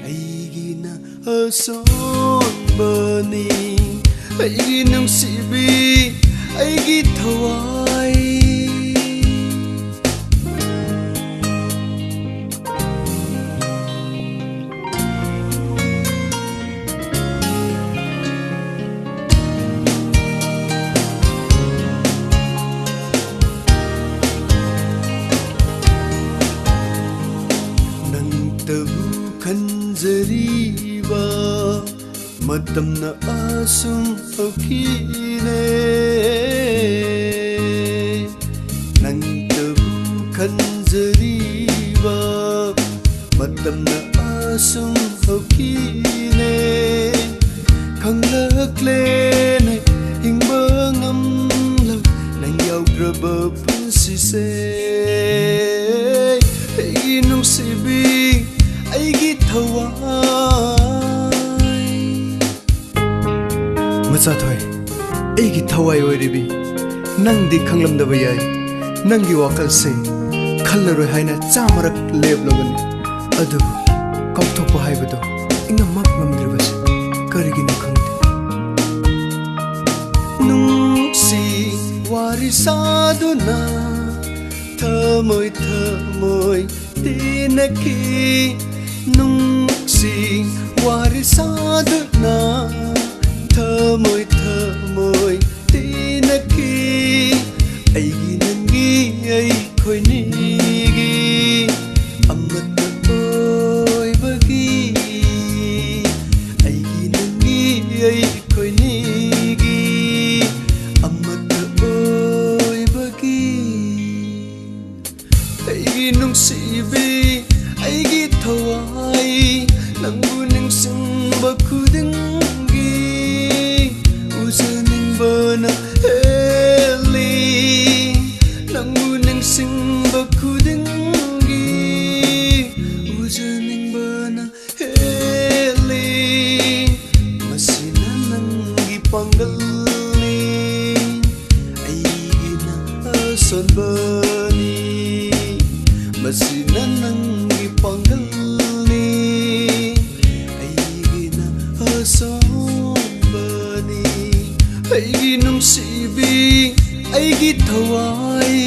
ꯑꯩꯒꯤꯅ ꯑꯁꯣꯟꯕꯅꯤ ꯑꯩꯒꯤ ꯅꯨꯡꯁꯤꯕꯤ ꯑꯩꯒꯤ ꯊꯋꯥꯏ ꯈꯟꯖꯔꯤꯕ ꯃꯇꯝꯅ ꯑꯁꯨꯝ ꯍꯧꯈꯤꯅꯦ ꯅꯪꯇꯕꯨ ꯈꯟꯖꯔꯤꯕ ꯃꯇꯝꯅ ꯑꯁꯨꯝ ꯍꯧꯈꯤꯅꯦ ꯈꯪꯂꯛꯂꯦꯅꯦ ꯍꯤꯡꯕ ꯉꯝꯂꯛ ꯅꯪ ꯌꯥꯎꯗ꯭ꯔꯕ ꯄꯨꯟꯁꯤꯁꯦ ꯑꯩꯒꯤ ꯅꯨꯡꯁꯤꯕꯤ ꯑꯩꯒꯤ ꯊꯋꯥꯏ ꯃꯆꯥꯊꯣꯏ ꯑꯩꯒꯤ ꯊꯋꯥꯏ ꯑꯣꯏꯔꯤꯕꯤ ꯅꯪꯗꯤ ꯈꯪꯂꯝꯗꯕ ꯌꯥꯏ ꯅꯪꯒꯤ ꯋꯥꯈꯜꯁꯦ ꯈꯜꯂꯔꯣꯏ ꯍꯥꯏꯅ ꯆꯥꯃꯔꯛ ꯂꯦꯞꯂꯕꯅꯤ ꯑꯗꯨꯕꯨ ꯀꯥꯎꯊꯣꯛꯄ ꯍꯥꯏꯕꯗꯣ ꯏꯉꯝꯃꯛ ꯉꯝꯗ꯭ꯔꯤꯕꯁꯦ ꯀꯔꯤꯒꯤꯅꯣ ꯈꯪꯗꯦ ꯅꯨꯡꯁꯤ ꯋꯥꯔꯤ ꯁꯥꯗꯨꯅ ꯊꯃꯣꯏ ꯊꯃꯣꯏ ꯇꯤꯟꯅꯈꯤ ꯅꯨꯡꯁꯤ ꯋꯥꯔꯤ ꯁꯥꯗꯨꯅ ꯊꯃꯣꯏ ꯊꯃꯣꯏ ꯇꯤꯟꯅꯈꯤ ꯑꯩꯒꯤ ꯅꯪꯒꯤ ꯑꯩꯈꯣꯏꯅꯤꯒꯤ ꯑꯃꯠꯇ ꯑꯣꯏꯕꯒꯤ ꯑꯩꯒꯤ ꯅꯪꯒꯤ ꯑꯩꯈꯣꯏꯅꯤꯒꯤ ꯑꯃꯠꯇ ꯑꯣꯏꯕꯒꯤ ꯑꯩꯒꯤ ꯅꯨꯡꯁꯤꯕꯤ ꯑꯩꯒꯤ ꯊꯋꯥꯏ ꯅꯪꯕꯨ ꯅꯤꯡꯁꯤꯡꯕ ꯈꯨꯗꯤꯡꯒꯤ ꯎꯖꯅꯤꯡꯕꯅ ꯍꯦꯜꯂꯤ ꯅꯪꯕꯨ ꯅꯤꯡꯁꯤꯡꯕ ꯈꯨꯗꯤꯡꯒꯤ ꯎꯖꯅꯤꯡꯕꯅ ꯍꯦꯜꯂꯤ ꯃꯁꯤꯅ ꯅꯪꯒꯤ ꯄꯥꯡꯒꯜꯅꯤ ꯑꯩꯒꯤ나 ꯑꯁꯣꯟꯕꯅꯤ ꯃꯁꯤꯅ ꯅꯪꯒꯤ ꯄꯥꯡꯒꯜꯅꯤ ꯑꯩꯒꯤꯅ ꯑꯁꯣꯟꯕꯅꯤ ꯑꯩꯒꯤ ꯅꯨꯡꯁꯤꯕꯤ ꯑꯩꯒꯤ ꯊꯋꯥꯏ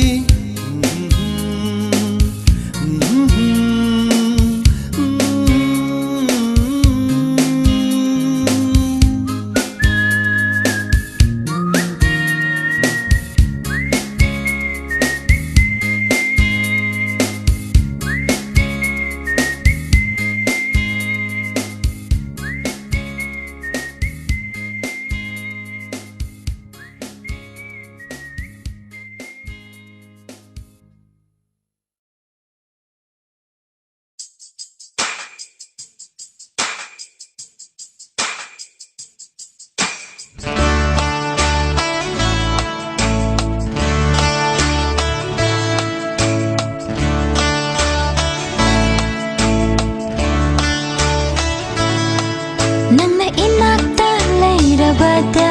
Nangna inakta lairabada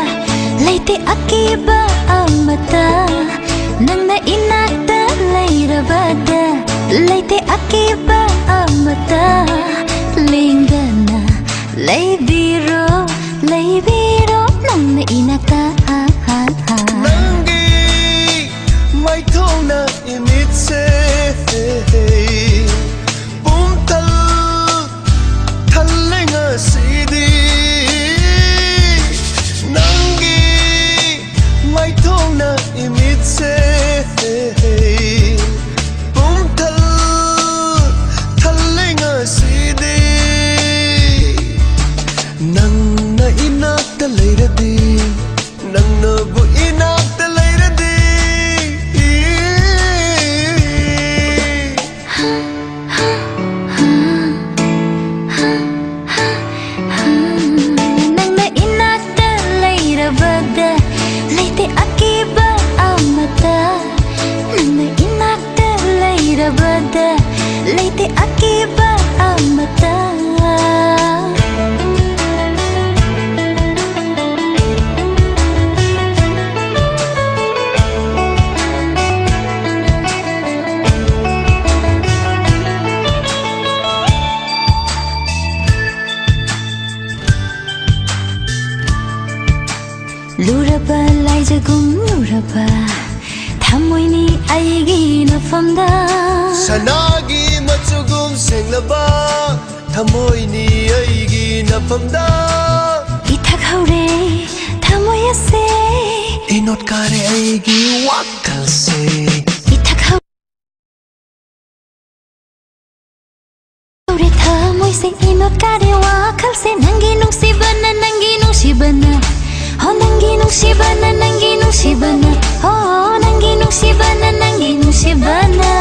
Laite akiba amata Nangna inakta lairabada Laite akiba amata Lingana laibiro laibiro Nangna inakta Nangi mai thona imitse Pumtal thallenga sidi Nangi mai thona imitse Pumtal thallenga sidi Nangna inakta leiradi Nangna bu inakta leiradi Nangna inakta lairabada Laite akiba amata Nangna inakta lairabada Laite akiba amata Luraba laijagum luraba Thamoini aigi nafamda Sanagi machugum senglaba Thamoini aigi nafamda Ithak haure thamoyase Inot kare aigi wakal se Ithak haure thamoyse inot kare wakal se Nangi nungsibana Oh nangi nungsibana Oh nangi nungsibana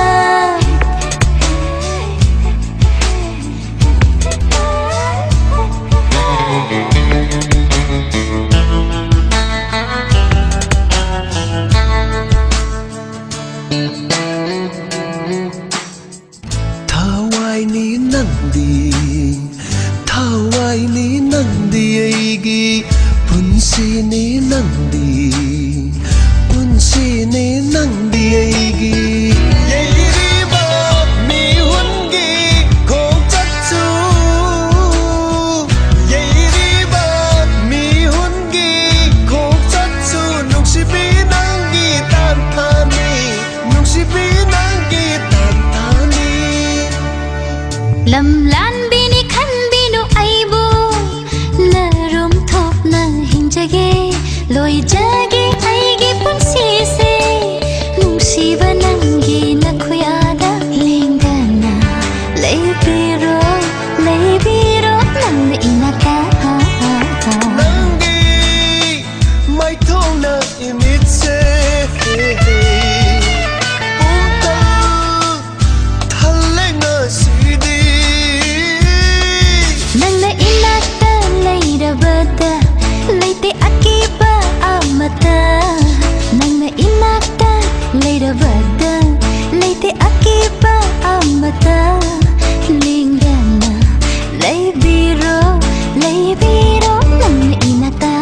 Thawai ni nandi aigi Punsi ni nandi aigi Yeiriba mi hungi kong chatsu Yeiriba mi hungi kong chatsu Nuksibi nangi tantani Lam lan bini khan binu aibu Larum thop na hinjage Loi jage aigi punsi se Nungsiba nangi nakuyada Lingana laibiro Nangna inaka Nangi mai thona imitse Pumtal thallenga sidi Nangna inakta lairabada Laite akiba amata Nangna inakta lairabada Laite akiba amata Lingana laibiro Nangna inakta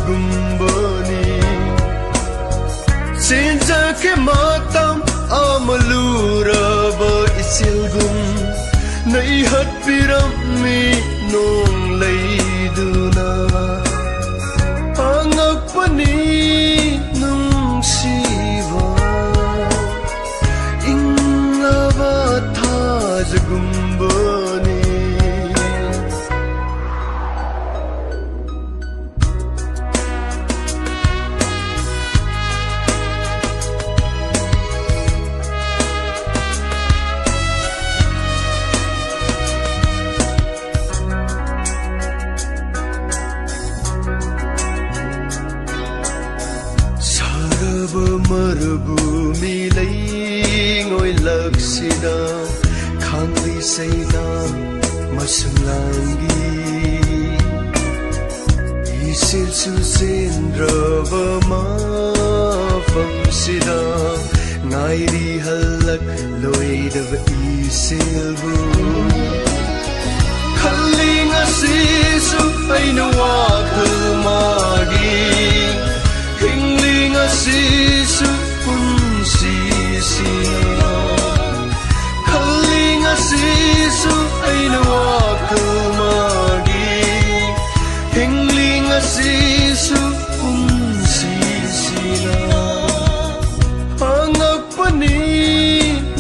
Gumbani Sinja ke matam amalura ba isilgum Nai hat pirami nong laiduna Angakpani nung siva Inglaba thaj gumbani lối lạc sida khang li sayda masung langi isil su sin rava ma fam sida ngai ri halak loi dav isil bu khalling asisu aina wa magi hingling asisu punsisina khalling asisu aina wa magi hingling asisu punsisina hangakpani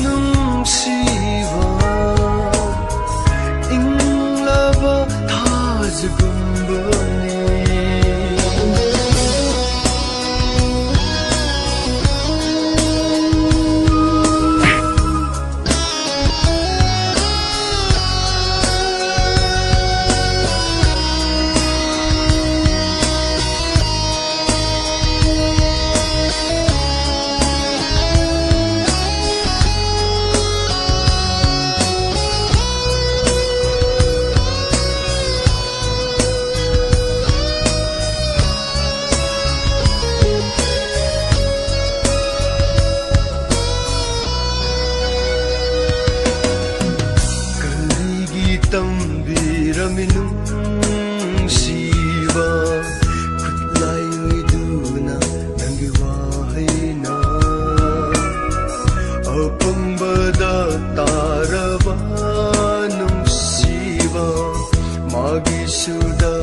nungsiwa inglaba thajgumbani Siva kutlay oiduna nangi wahayna apambada tarava nung siva magi suda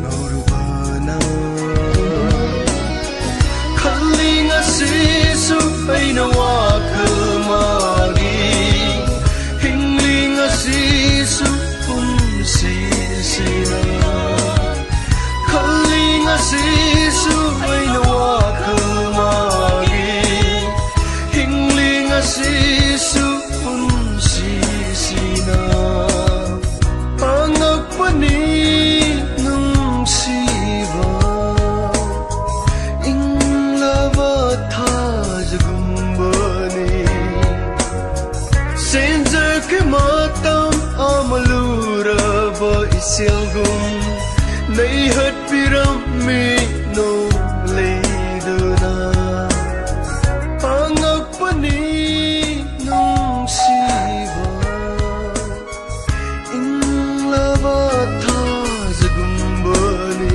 naurubana khalling asisu aina wakal magi hingling asisu sisina khalling asisu aina wakal magi hingling asisu punsisina hangakpani nungsiba inglaba thajgumbani senja ke matam amaluraba isilgum nei hat pirami no leiduna hangakpani nungsiba inglaba thajgumbani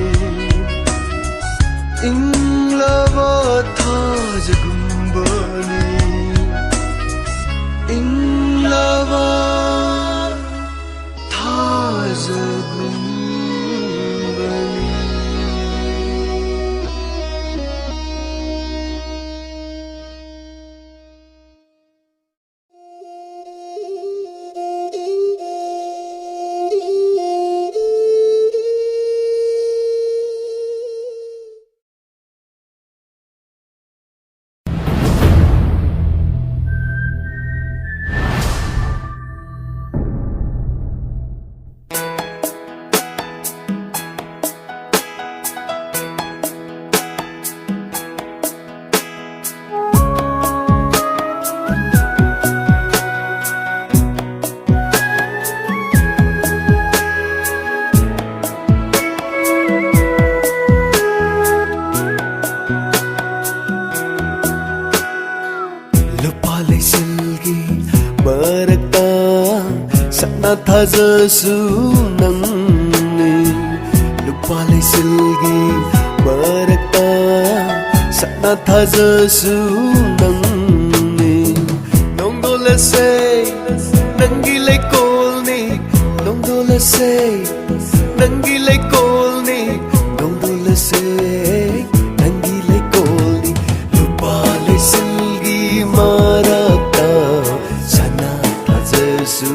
inglaba thajgumbani inglaba Thajasu nangni lupa silgi marakta sakna thajasu nangni nongdola say nangi lay kolni nongdola say nangi lay kolni nongdola say nangi lay kolni lupa silgi marakta sakna thajasu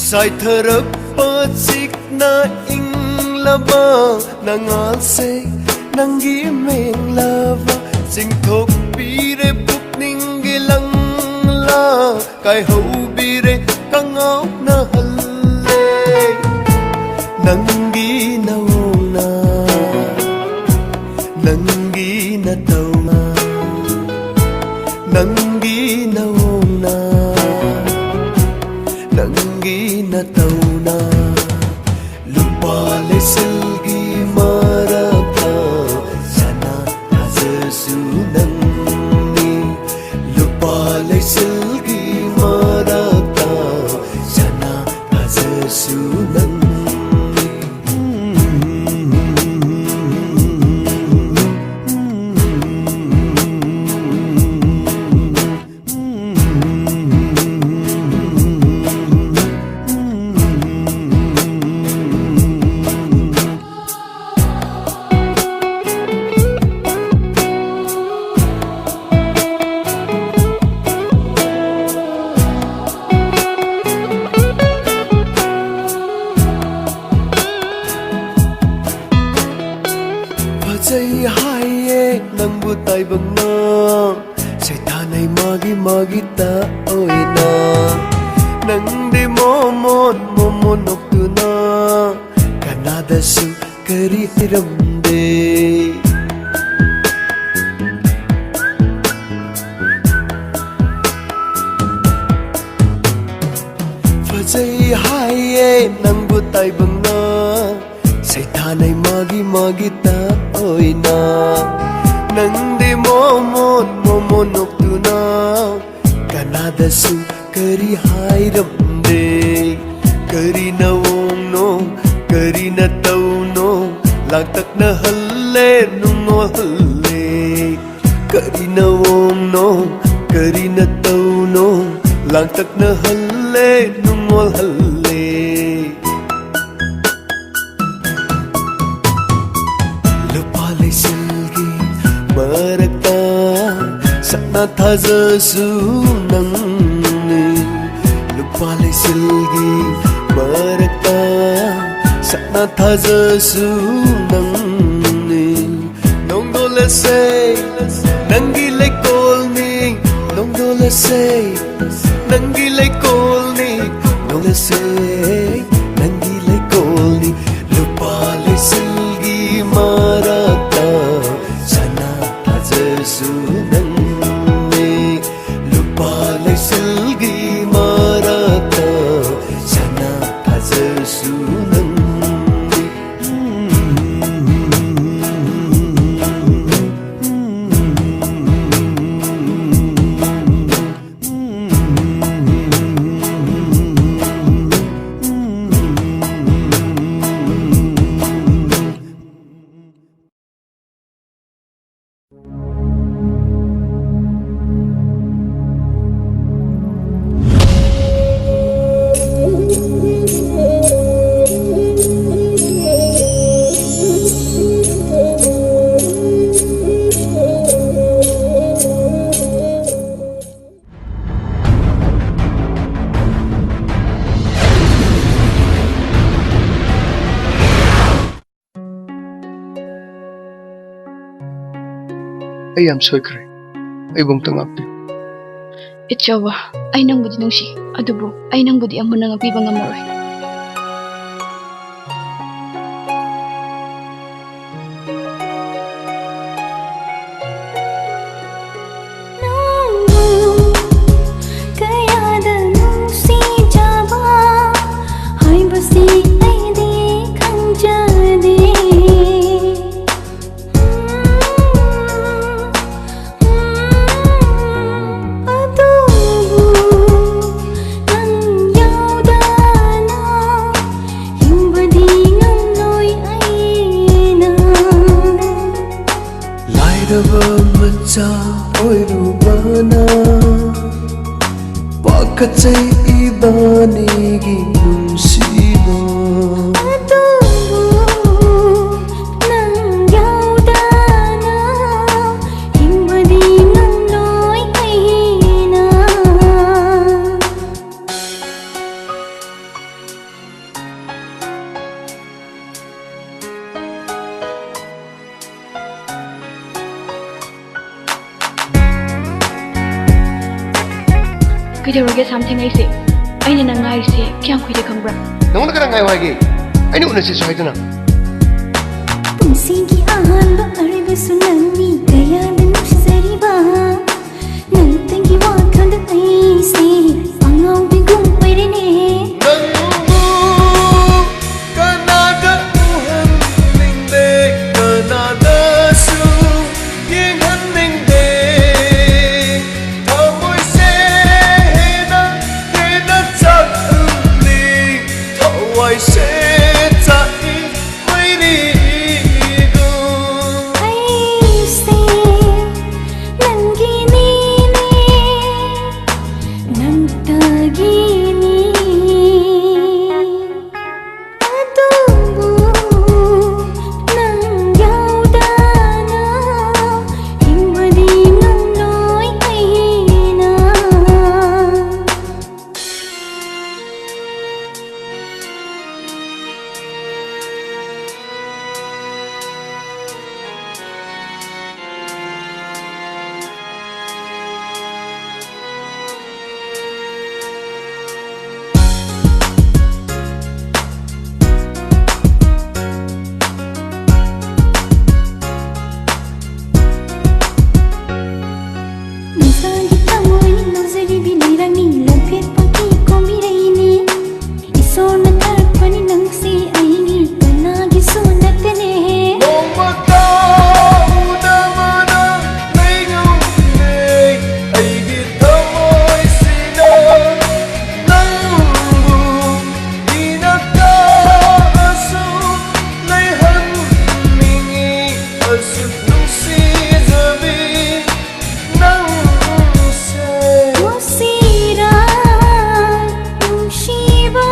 ꯁꯥꯏꯊꯔꯛꯄ ꯆꯤꯛꯅ ꯏꯪꯂꯕ ꯅꯉꯥꯜꯁꯦ ꯅꯪꯒꯤ ꯃꯦꯡꯂꯕ ꯆꯤꯡꯊꯣꯛꯄꯤꯔꯦ ꯄꯨꯛꯅꯤꯡꯒꯤ ꯂꯪꯂꯥ ꯀꯥꯏꯍꯧꯕꯤꯔꯦ ꯀꯉꯥꯎꯅꯍꯜꯂꯦ ꯅꯪꯒꯤ ꯅꯑꯣꯡꯅ ꯅꯪꯒꯤ ꯅꯇꯧꯅ ꯅꯪꯒꯤ ꯅꯑꯣꯡꯅ ꯅꯪꯒꯤ ꯅꯇꯧꯅ lupa leselgi marata sana hazasunanni lupa leselgi marata sana hazasunanni fazai haiye nangbu taibanga saitanai magi magi ta oina nangde momon momon oktuna kanada su kari hiramde fazai haiye nangbu taibanga saitanai magi magi ta oina nangde momon momon oktuna kanada su kari hairamde kari nawong no kari na tau no langtak na halle nungo halle kari nawong no kari na tau no langtak na halle nungo halle marakta sakna thazasu nangni lupa leselgi marakta sakna thazasu nangni nongdole se nangi lekolni nongdole se nangi lekolni nongdole se nangi lekolni lupa leselgi marakta sunanni lupa leselgi marata sana hazasunanni I am soikre ay bong tangapti Itchawa ay nang budi nungsi adubo ay nang budi amo nang apiba nga maroy Pakacay ibanigi nungsiba ꯀꯩꯗꯧꯔꯒꯦ ꯁꯥꯝꯊꯦꯡꯉꯩꯁꯦ ꯑꯩꯅ ꯅꯪ ꯉꯥꯏꯔꯤꯁꯦ ꯀꯌꯥꯝ ꯀꯨꯏꯔꯦ ꯈꯪꯕ꯭ꯔꯥ ꯅꯪꯉꯣꯟꯗ ꯀꯅꯥ ꯉꯥꯏꯌꯣ ꯍꯥꯏꯒꯦ ꯑꯩꯅ ꯎꯅꯁꯤꯁꯨ ꯍꯥꯏꯗꯅ ꯄꯨꯟꯁꯤꯒꯤ ꯑꯍꯥꯟꯕ ꯑꯔꯤꯕꯁꯨ ꯅꯪꯅꯤ ꯀꯌꯥꯗ ꯅꯨꯡꯁꯤꯖꯔꯤꯕ ꯅꯪꯇꯪꯒꯤ ꯋꯥꯈꯜꯗ ꯑꯩꯁꯦ ꯑꯉꯥꯎꯕꯤꯒꯨꯝ ꯑꯣꯏꯔꯦꯅꯦ ꯅꯪꯕꯨ ꯀꯅꯥꯗ ꯎꯍꯟꯅꯤꯡꯗꯦ ꯀꯅꯥꯗꯁꯨ ꯌꯦꯡꯍꯟꯅꯤꯡꯗꯦ ꯊꯃꯣꯏꯁꯦ ꯍꯦꯟꯅ ꯍꯦꯟꯅ ꯆꯥꯛꯍꯜꯂꯤ ꯊꯋꯥꯏꯁꯦ ꯆꯥꯛꯏ ꯃꯩꯔꯤꯒꯨꯝ ꯑꯩꯁꯦ ꯅꯪꯒꯤꯅꯤꯅꯦ ꯅꯪꯇꯒꯤꯅꯤ ꯑꯗꯨꯕꯨ ꯅꯪ ꯌꯥꯎꯗꯅ ꯍꯤꯡꯕꯗꯤ ꯉꯝꯂꯣꯏ ꯑꯩꯅ ꯅꯤꯁꯥꯒꯤ ꯊꯃꯣꯏꯅꯤ ꯂꯧꯖꯔꯤꯕꯤ ꯂꯩꯔꯥꯡꯅꯤ ꯂꯝꯐꯦꯠꯄꯒꯤ ꯀꯣꯝꯕꯤꯔꯩꯅꯤ ꯏꯁꯣꯔꯅ ꯊꯥꯔꯛꯄꯅꯤ ꯅꯪꯁꯤ ꯑꯩꯒꯤ ꯀꯅꯥꯒꯤꯁꯨ ꯅꯠꯇꯦꯅꯦ ꯅꯣꯡꯃꯇ ꯎꯗꯕꯅ ꯂꯩꯉꯝꯗꯦ ꯑꯩꯒꯤ ꯊꯃꯣꯏꯁꯤꯅ ꯅꯪꯕꯨ ꯏꯅꯛꯇꯁꯨ ꯂꯩꯍꯟꯅꯤꯡꯉꯤ ꯑꯁꯨꯛ ꯅꯨꯡꯁꯤꯖꯕꯤ ꯅꯪꯁꯦ ꯅꯨꯡꯁꯤꯔ ꯅꯨꯡꯁꯤꯕ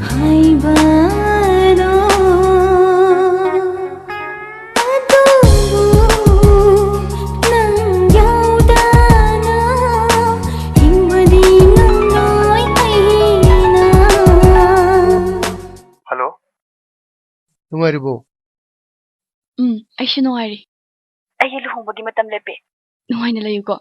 ꯍꯥꯏꯕꯗꯣ ꯑꯗꯨꯕꯨ ꯅꯪ ꯌꯥꯎꯗꯅ ꯍꯤꯡꯕꯗꯤ ꯉꯝꯂꯣꯏ ꯑꯩꯅ ꯍꯜꯂꯣ ꯅꯨꯡꯉꯥꯏꯔꯤꯕꯣ ꯑꯩꯁꯨ ꯅꯨꯡꯉꯥꯏꯔꯤ ꯑꯩꯒꯤ ꯂꯨꯍꯣꯡꯕꯒꯤ ꯃꯇꯝ ꯂꯦꯞꯄꯦ ꯅꯨꯡꯉꯥꯏꯅ ꯂꯩꯌꯨꯀꯣ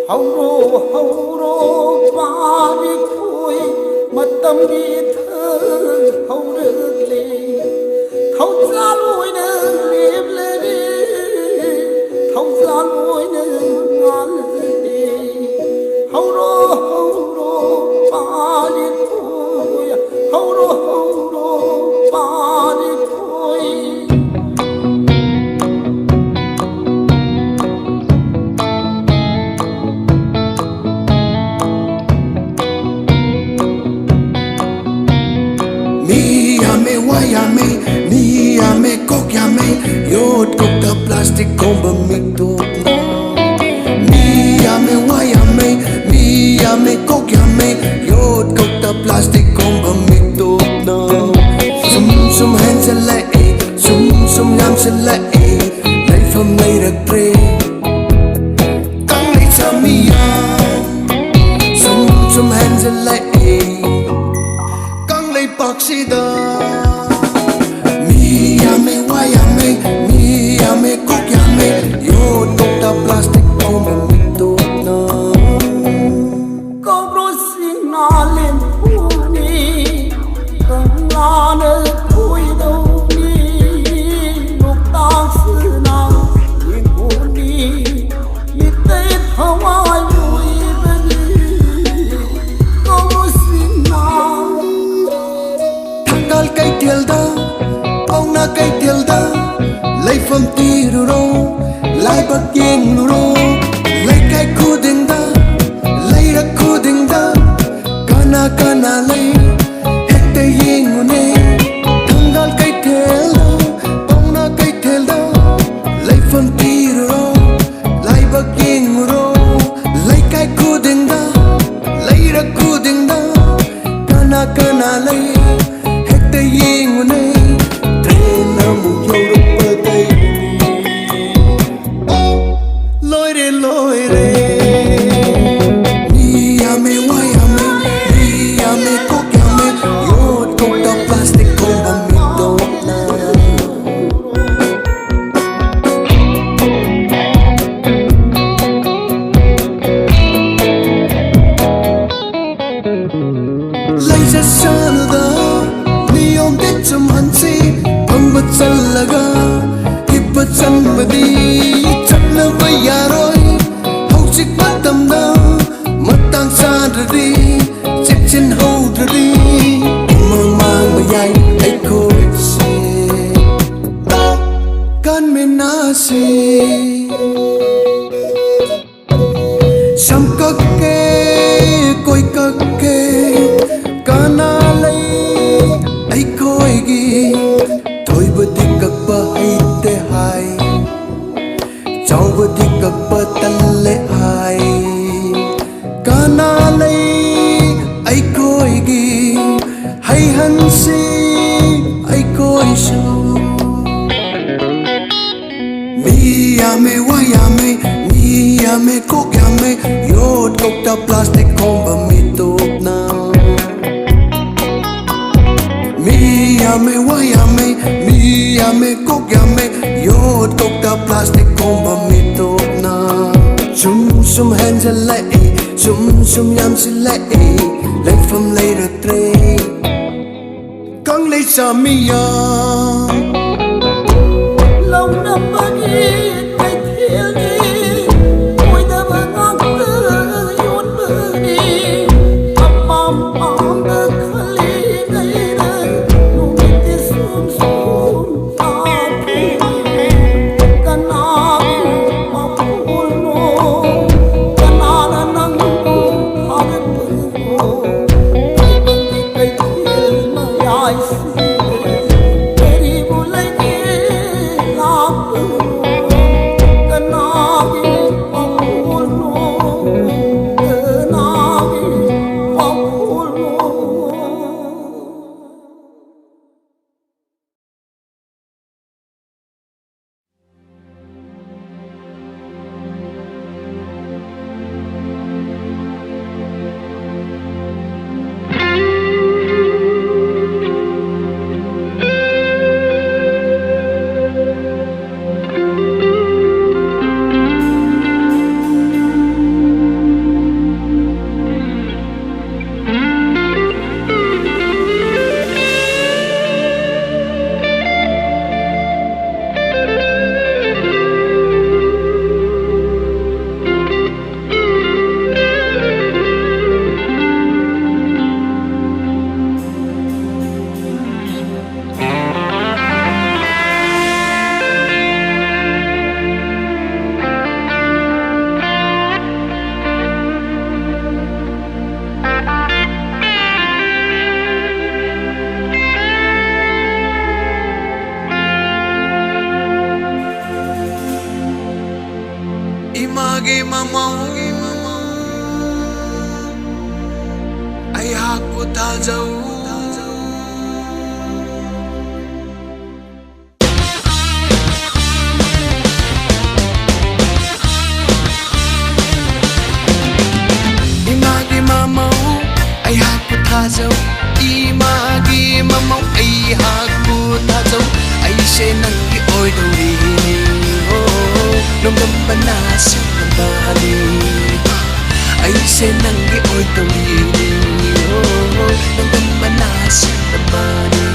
ꯍꯧꯔꯣ ꯍꯧꯔꯣ ꯄꯥꯔꯤꯈꯣꯏ ꯃꯇꯝꯒꯤ ꯍꯧꯔꯛꯂꯦ ꯊꯧꯖꯥꯜ ꯑꯣꯏꯅ ꯂꯦꯞꯂꯔꯦ ꯊꯧꯖꯥꯜ ꯑꯣꯏꯅ ꯉꯥꯜꯂꯦ ꯍꯧꯔꯣ ꯍꯧꯔꯣ ꯄꯥꯔꯤꯈꯣꯏ ꯍꯧꯔꯣ ꯍꯧꯔꯣ ꯄꯥꯔꯤꯈꯣꯏ Niyame kokyame yot kokta plastic komba mitopna Niyame kokyame yot kokta plastic komba mitopna Sum hensela sum yamsela life am later pray Kang lay chamiya sum hensela Kang lay paksida Miyame kokyame yot kokta plastic komba mitopna Kobro sinalen puni kanana kuidoni nuktasna ikuni itte thawai muibani Kobro sinal Thanga matamna matang sadri chipchin hodri mang mang mayai ai khoi se kan mena se sam kakke koi kakke kana lai ai khoi gi thoi bati kakpa ai te hai chau bati kakpa talle hai kana lai ai khoi gi hay han si ai khoi su me wa ya me mi ya me kok ya me yod kok ta plastic kom ba mi top na mi ya me wa ya me mi ya me kok ya me yod kok ta plastic kom ba mi top na sum sum hands lai sum sum yam si lai lai from later tre kang lai sa mi ya lòng năm bao nhiêu ngày thiếu đi ôi ta vẫn ngon cứ yun bơ đi âm âm ta khali đây đây nụ mình đi sum sum ta đi kan nam ma phul no kan na nang ha de pu ai bang đi kai thiếu mà ai si teri bulai imagi mamau ai hakku ta jau imagi mamau ai hakku ta jau imagi mamau ai hakku ta jau ai se nang ki oi do ri nung nung banasa ng bali ay senanggi oy tawili nung nung banasa ng bali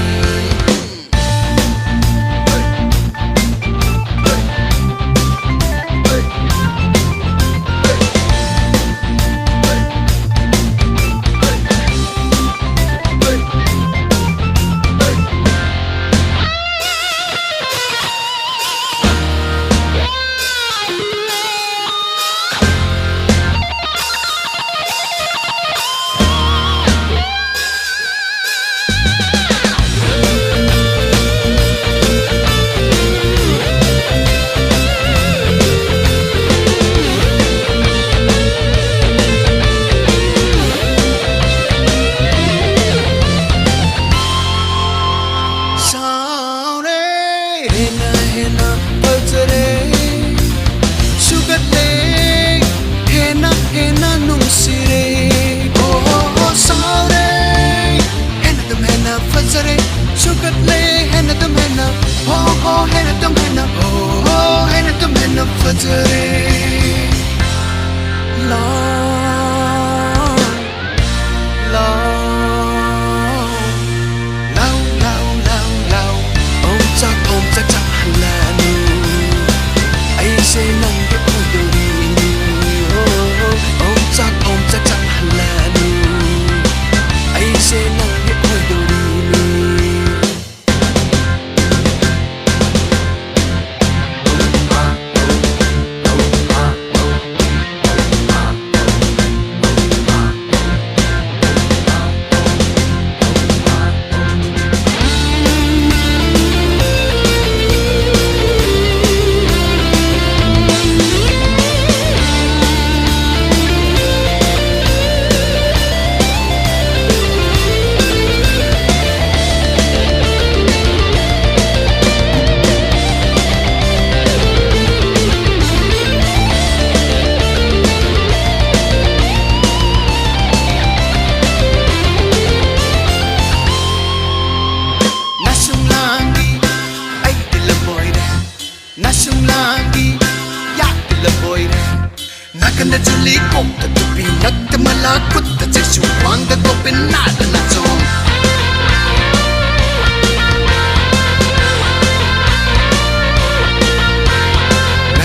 Tuli kokta tupi nakta malakutta Jesu wanga kopin nada na zong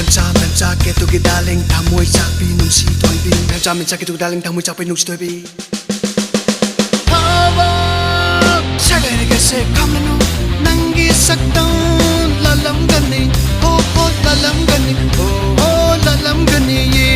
Nancha ke tu ki daling thamoy sakpi nung si toybi Nancha ke tu daling thamoy sakpi nung si toybi Hava sagay ke se kamanu nangi saktan lalam gani oh lalam gani oh lalam gani ye